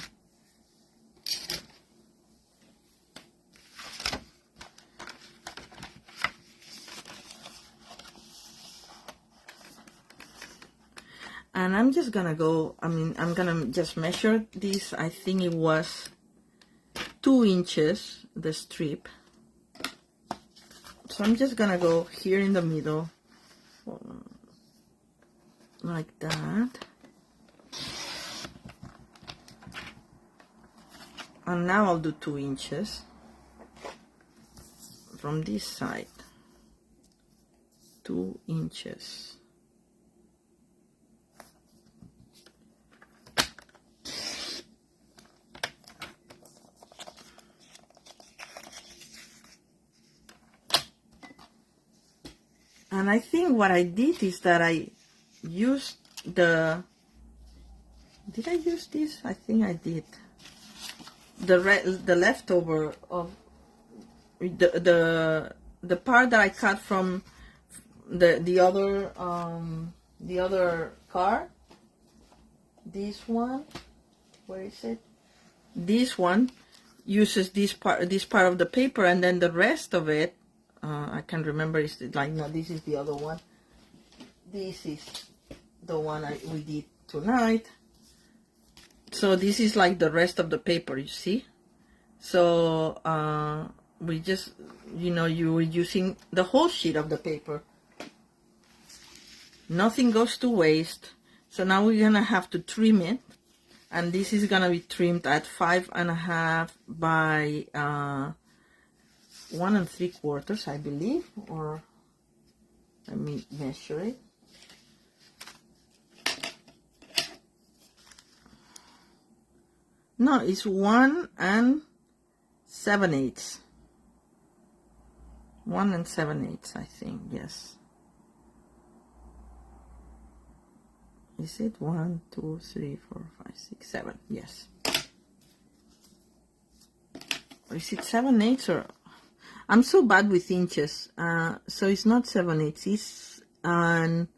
And I'm just gonna go, I'm gonna just measure this. I think it was 2 inches, the strip. So I'm just gonna go here in the middle, like that. And now I'll do 2 inches from this side. 2 inches. And I think what I did is that I used did I use this? I think I did. The leftover of the part that I cut from the other card. This one, where is it? This one, uses this part of the paper, and then the rest of it, I can't remember, is like, no, this is the other one. This is the one we did tonight. So this is like the rest of the paper, you see. So we just, you know, you were using the whole sheet of the paper. Nothing goes to waste. So now we're gonna have to trim it, and this is gonna be trimmed at 5.5 by 1 3/4, I believe, or let me measure it. No, it's 1 7/8. 1 7/8, I think, yes. Is it 1, 2, 3, 4, 5, 6, 7? Yes. Or is it 7/8 or? I'm so bad with inches. So it's not 7/8. It's 1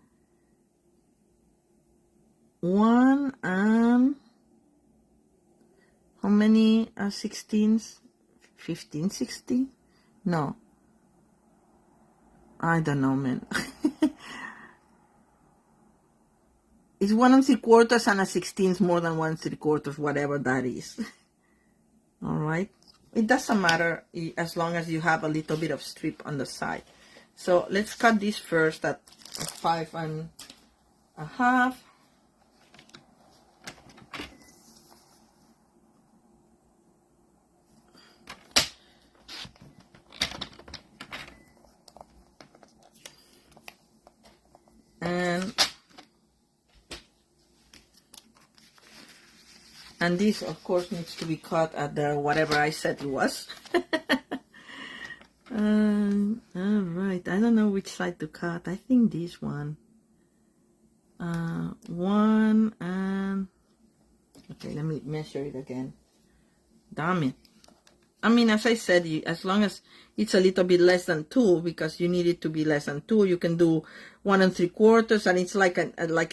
and how many 16s? 15, 16? No. I don't know, man. It's 1 3/4 and a 16th more than 1 3/4, whatever that is. All right. It doesn't matter as long as you have a little bit of strip on the side. So let's cut this first at 5.5. And this, of course, needs to be cut at the whatever I said it was. All right. I don't know which side to cut. I think this one. 1 and... Okay, let me measure it again. Damn it. I mean, as I said, as long as it's a little bit less than 2, because you need it to be less than 2, you can do 1 3/4, and it's like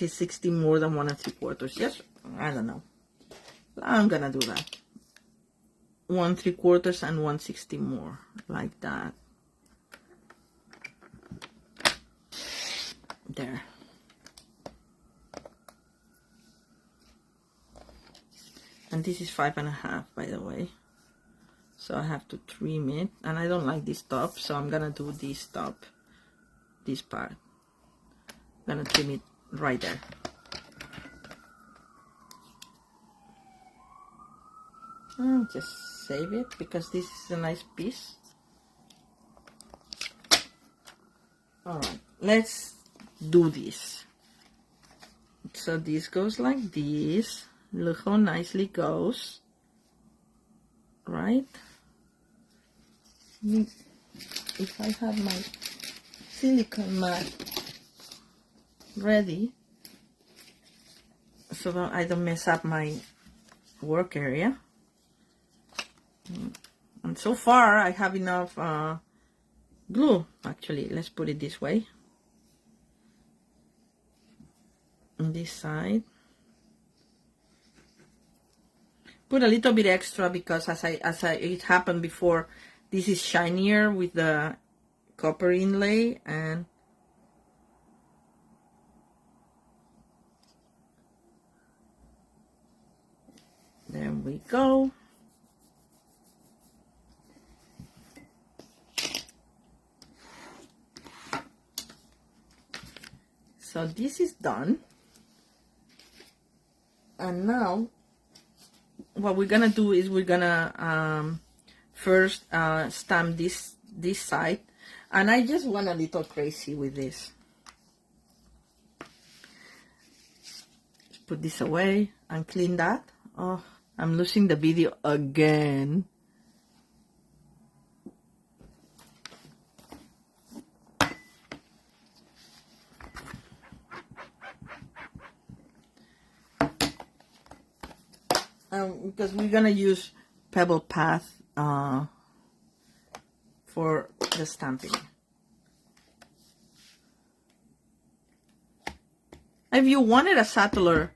a 60 more than 1 3/4. Yes, I don't know. I'm gonna do that. 1 3/4 and 1/60 more, like that. There. And this is 5.5, by the way. So I have to trim it, and I don't like this top, so I'm gonna do this top, this part. I'm gonna trim it right there. I'll just save it because this is a nice piece. All right, let's do this. So this goes like this. Look how nicely it goes, right? If I have my silicone mat ready, so that I don't mess up my work area. And so far I have enough glue. Actually, let's put it this way. On this side, put a little bit extra because as it happened before, this is shinier with the copper inlay, and there we go. So this is done, and now what we're gonna do is we're gonna first stamp this side, and I just went a little crazy with this. Let's put this away and clean that. Oh, I'm losing the video again. Because we're gonna use Pebble Path for the stamping. If you wanted a Saddler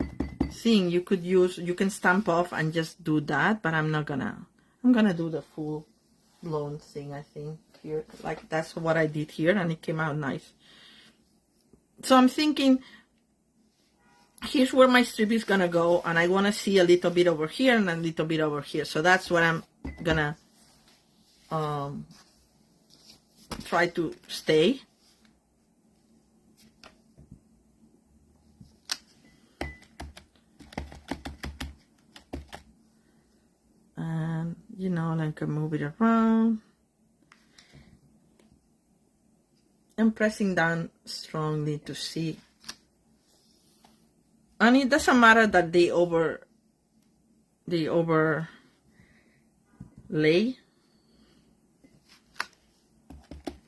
thing, you can stamp off and just do that, but I'm not gonna I'm gonna do the full blown thing, I think, here. Like, that's what I did here, and it came out nice. So I'm thinking, here's where my strip is gonna go, and I want to see a little bit over here and a little bit over here. So that's what I'm gonna try to stay. And, you know, I can move it around. I'm pressing down strongly to see. And it doesn't matter that they overlay,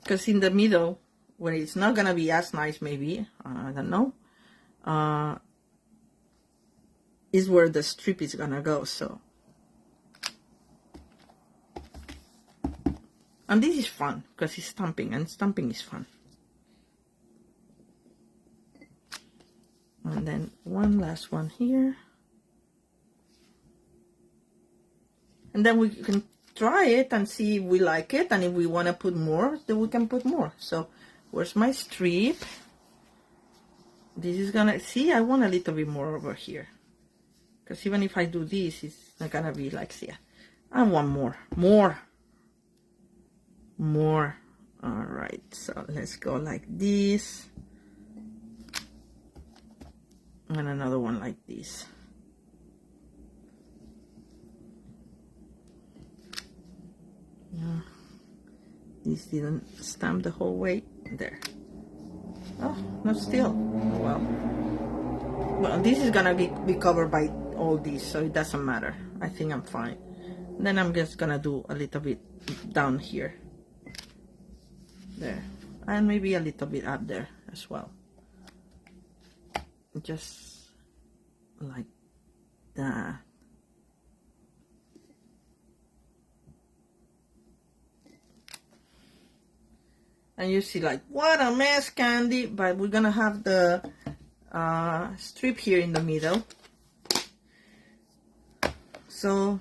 because in the middle, where it's not gonna be as nice, maybe, I don't know, is where the strip is gonna go. So, and this is fun because it's stamping, and stamping is fun. And then one last one here. And then we can try it and see if we like it. And if we want to put more, then we can put more. So where's my strip? This is gonna, see, I want a little bit more over here. Because even if I do this, it's not gonna be like, see, I want more. All right, so let's go like this. And another one like this. Yeah, this didn't stamp the whole way. There. Oh, not still. Well, this is gonna be covered by all these, so it doesn't matter. I think I'm fine. Then I'm just gonna do a little bit down here. There. And maybe a little bit up there as well. Just like that. And you see, like, what a mess, Candy. But we're gonna have the strip here in the middle, so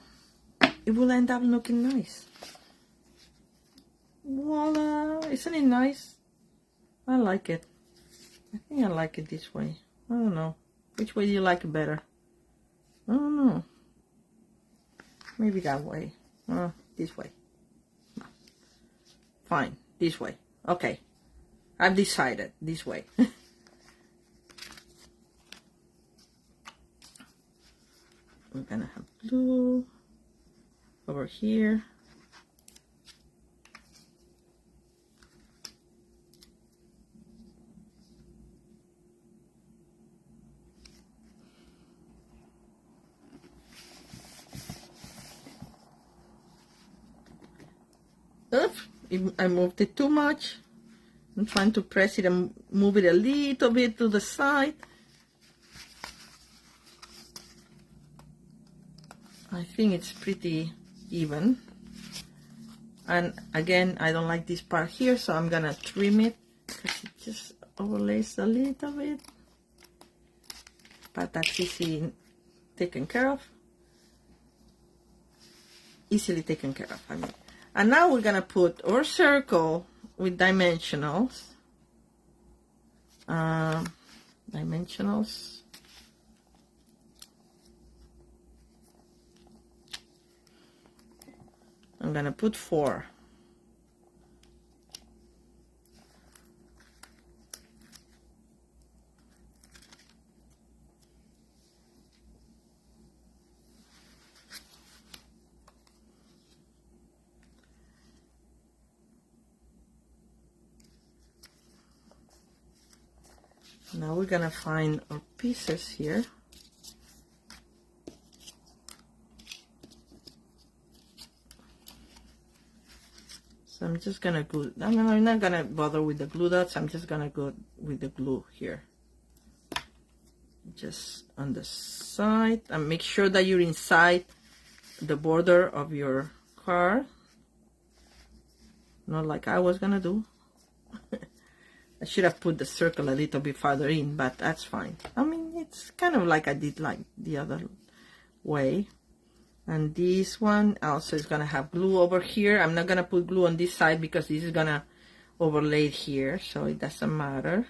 it will end up looking nice. Voila! Isn't it nice? I like it. I think I like it this way. I don't know. Which way do you like it better? I don't know. Maybe that way. This way. No. Fine. This way. Okay. I've decided. This way. We're gonna have blue over here. Oops, I moved it too much. I'm trying to press it and move it a little bit to the side. I think it's pretty even. And again, I don't like this part here, so I'm gonna trim it because it just overlays a little bit. But that's easy taken care of. Easily taken care of, I mean. And now we're gonna put our circle with dimensionals. Dimensionals. I'm gonna put 4. Now we're gonna find our pieces here. So I'm just gonna glue. I'm not gonna bother with the glue dots. I'm just gonna go with the glue here. Just on the side, and make sure that you're inside the border of your card. Not like I was gonna do. I should have put the circle a little bit farther in, but that's fine. I mean, it's kind of like I did like the other way. And this one also is gonna have glue over here. I'm not gonna put glue on this side because this is gonna overlay here, so it doesn't matter.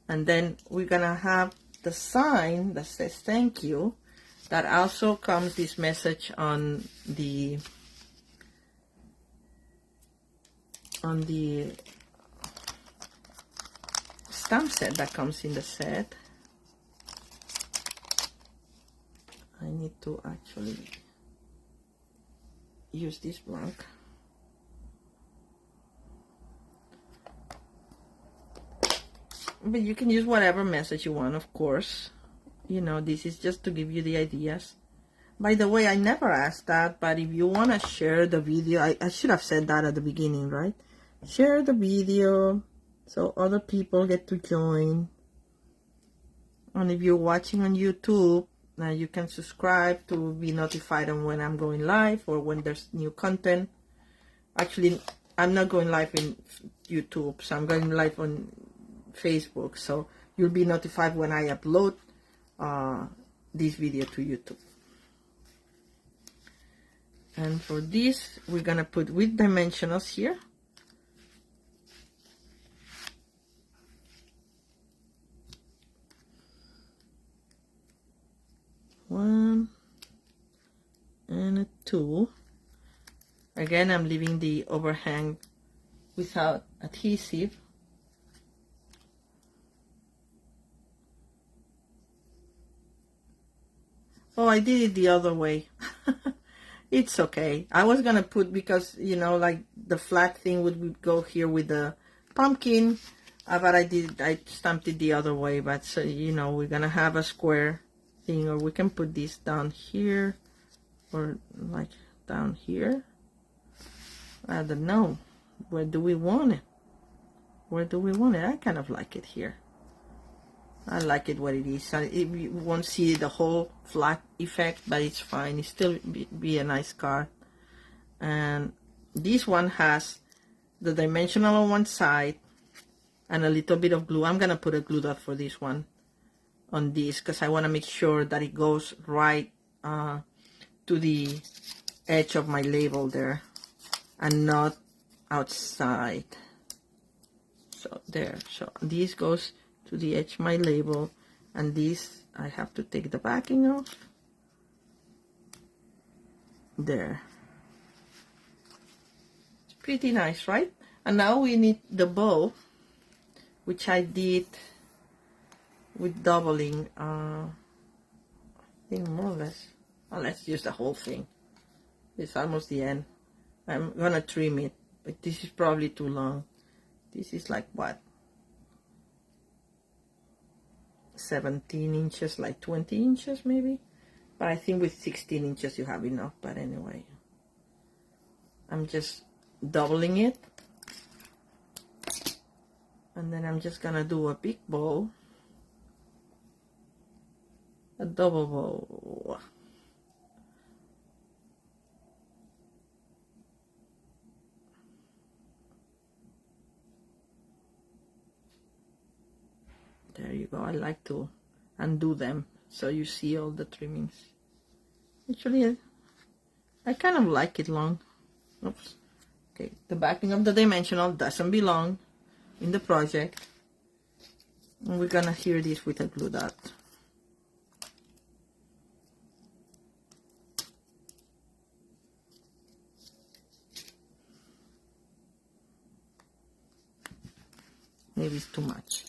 And then we're gonna have the sign that says thank you. That also comes this message on the stamp set that comes in the set. I need to actually use this blank. But you can use whatever message you want, of course. You know, this is just to give you the ideas. By the way, I never asked that, but if you want to share the video, I should have said that at the beginning, right? Share the video so other people get to join. And if you're watching on YouTube, you can subscribe to be notified on when I'm going live or when there's new content. Actually, I'm not going live in YouTube, so I'm going live on Facebook, so you'll be notified when I upload this video to YouTube. And for this, we're gonna put with dimensionals here. One and a two. Again, I'm leaving the overhang without adhesive. Oh, I did it the other way. It's okay. I was gonna put, because you know, like the flat thing would go here with the pumpkin, but I stamped it the other way. But so, you know, we're gonna have a square thing, or we can put this down here, or like down here. I don't know. Where do we want it? Where do we want it? I kind of like it here. I like it what it is. You won't see the whole flat effect, but it's fine. It still be a nice card. And this one has the dimensional on one side and a little bit of glue. I'm gonna put a glue dot for this one on this because I want to make sure that it goes right to the edge of my label there and not outside. So there. So this goes to the edge of my label, and this I have to take the backing off. There. It's pretty nice, right? And now we need the bow, which I did with doubling. I think more or less. Well, let's use the whole thing. It's almost the end. I'm gonna trim it, but this is probably too long. This is like what? 17 inches, like 20 inches maybe. But I think with 16 inches you have enough. But anyway, I'm just doubling it. And then I'm just gonna do a big bow. A double bow. There you go. I like to undo them so you see all the trimmings. Actually, I kind of like it long. Oops. Okay, the backing of the dimensional doesn't belong in the project. And we're gonna adhere this with a glue dot. Maybe it's too much.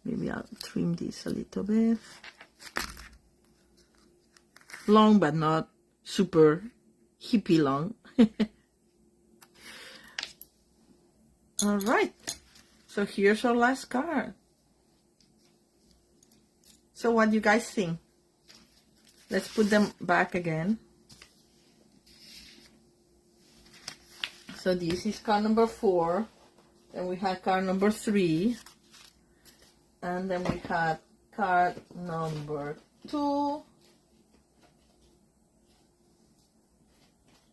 Maybe I'll trim this a little bit. Long, but not super hippie long. All right. So here's our last card. So what do you guys think? Let's put them back again. So this is card number 4. Then we had card number 3. And then we had card number 2.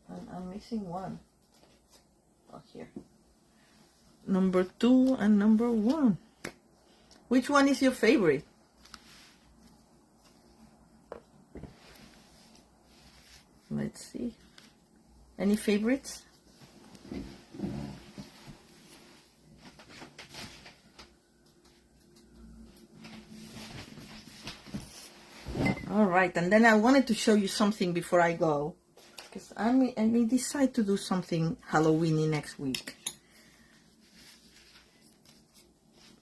And I'm missing one. Oh, here. number 2 and number 1. Which one is your favorite? Let's see. Any favorites? All right, and then I wanted to show you something before I go, because I may decide to do something Halloweeny next week.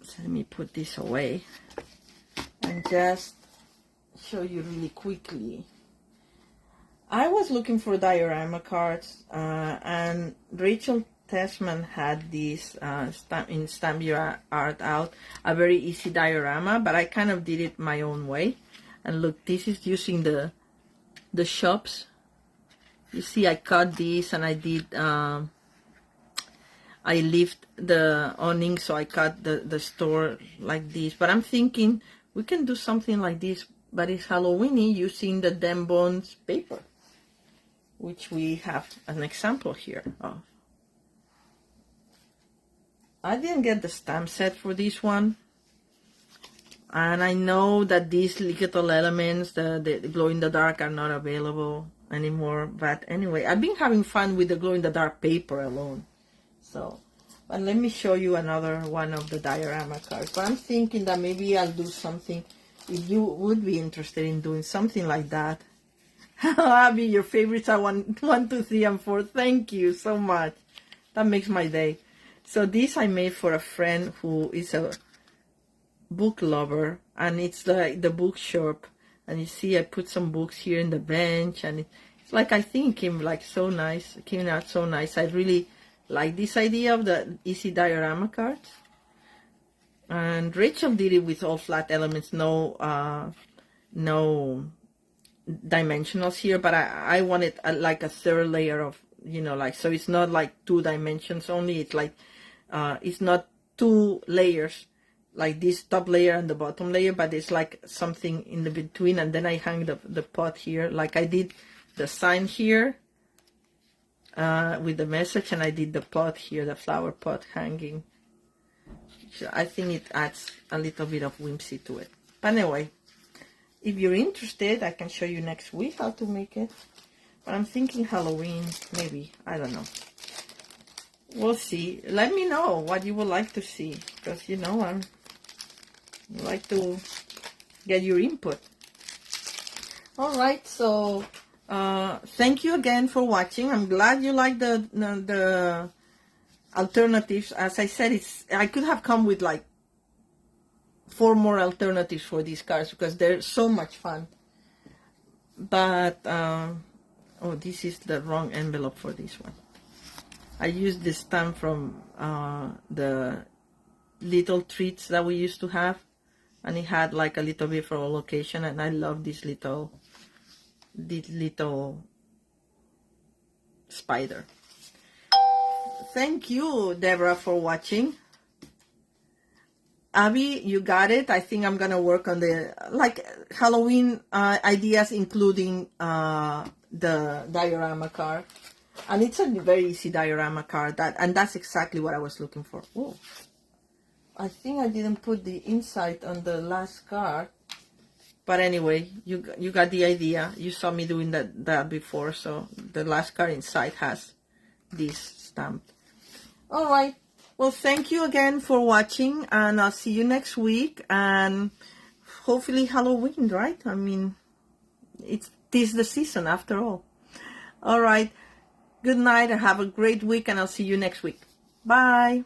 So let me put this away and just show you really quickly. I was looking for diorama cards, and Rachel Tessman had this in Stamp Your Art Out, a very easy diorama, but I kind of did it my own way. And look, this is using the shops. You see, I cut this and I did, I lift the awning, so I cut the store like this. But I'm thinking we can do something like this, but it's Halloweeny using the Den Bones paper, which we have an example here of. I didn't get the stamp set for this one. And I know that these little elements, the glow in the dark, are not available anymore. But anyway, I've been having fun with the glow in the dark paper alone. So, but let me show you another one of the diorama cards. But I'm thinking that maybe I'll do something, if you would be interested in doing something like that. Abby, your favorites are 1, 2, 3, and 4. Thank you so much. That makes my day. So this I made for a friend who is a book lover, and it's like the bookshop, and you see I put some books here in the bench, and it's like, I think it came like so nice. It came out so nice. I really like this idea of the easy diorama cards. And Rachel did it with all flat elements, no dimensionals here, but I wanted like a third layer of, you know, like, so it's not like 2 dimensions only. It's like it's not 2 layers, like this top layer and the bottom layer, but it's like something in the between. And then I hang the pot here, like I did the sign here with the message, and I did the pot here, the flower pot hanging. So I think it adds a little bit of whimsy to it. But anyway, if you're interested, I can show you next week how to make it. But I'm thinking Halloween, maybe, I don't know. We'll see. Let me know what you would like to see, because, you know, I like to get your input. All right, so thank you again for watching. I'm glad you like the alternatives. As I said, I could have come with like 4 more alternatives for these cards, because they're so much fun. But oh, this is the wrong envelope for this one. I used this stamp from the little treats that we used to have, and it had like a little bit for all occasion, and I love this little spider. Thank you, Deborah, for watching. Abby, you got it. I think I'm gonna work on the Halloween ideas, including the diorama card. And it's a very easy diorama card, and that's exactly what I was looking for. Oh, I think I didn't put the inside on the last card, but anyway, you got the idea. You saw me doing that before, so the last card inside has this stamp. All right. Well, thank you again for watching, and I'll see you next week. And hopefully Halloween, right? I mean, it is the season after all. All right. Good night and have a great week, and I'll see you next week. Bye.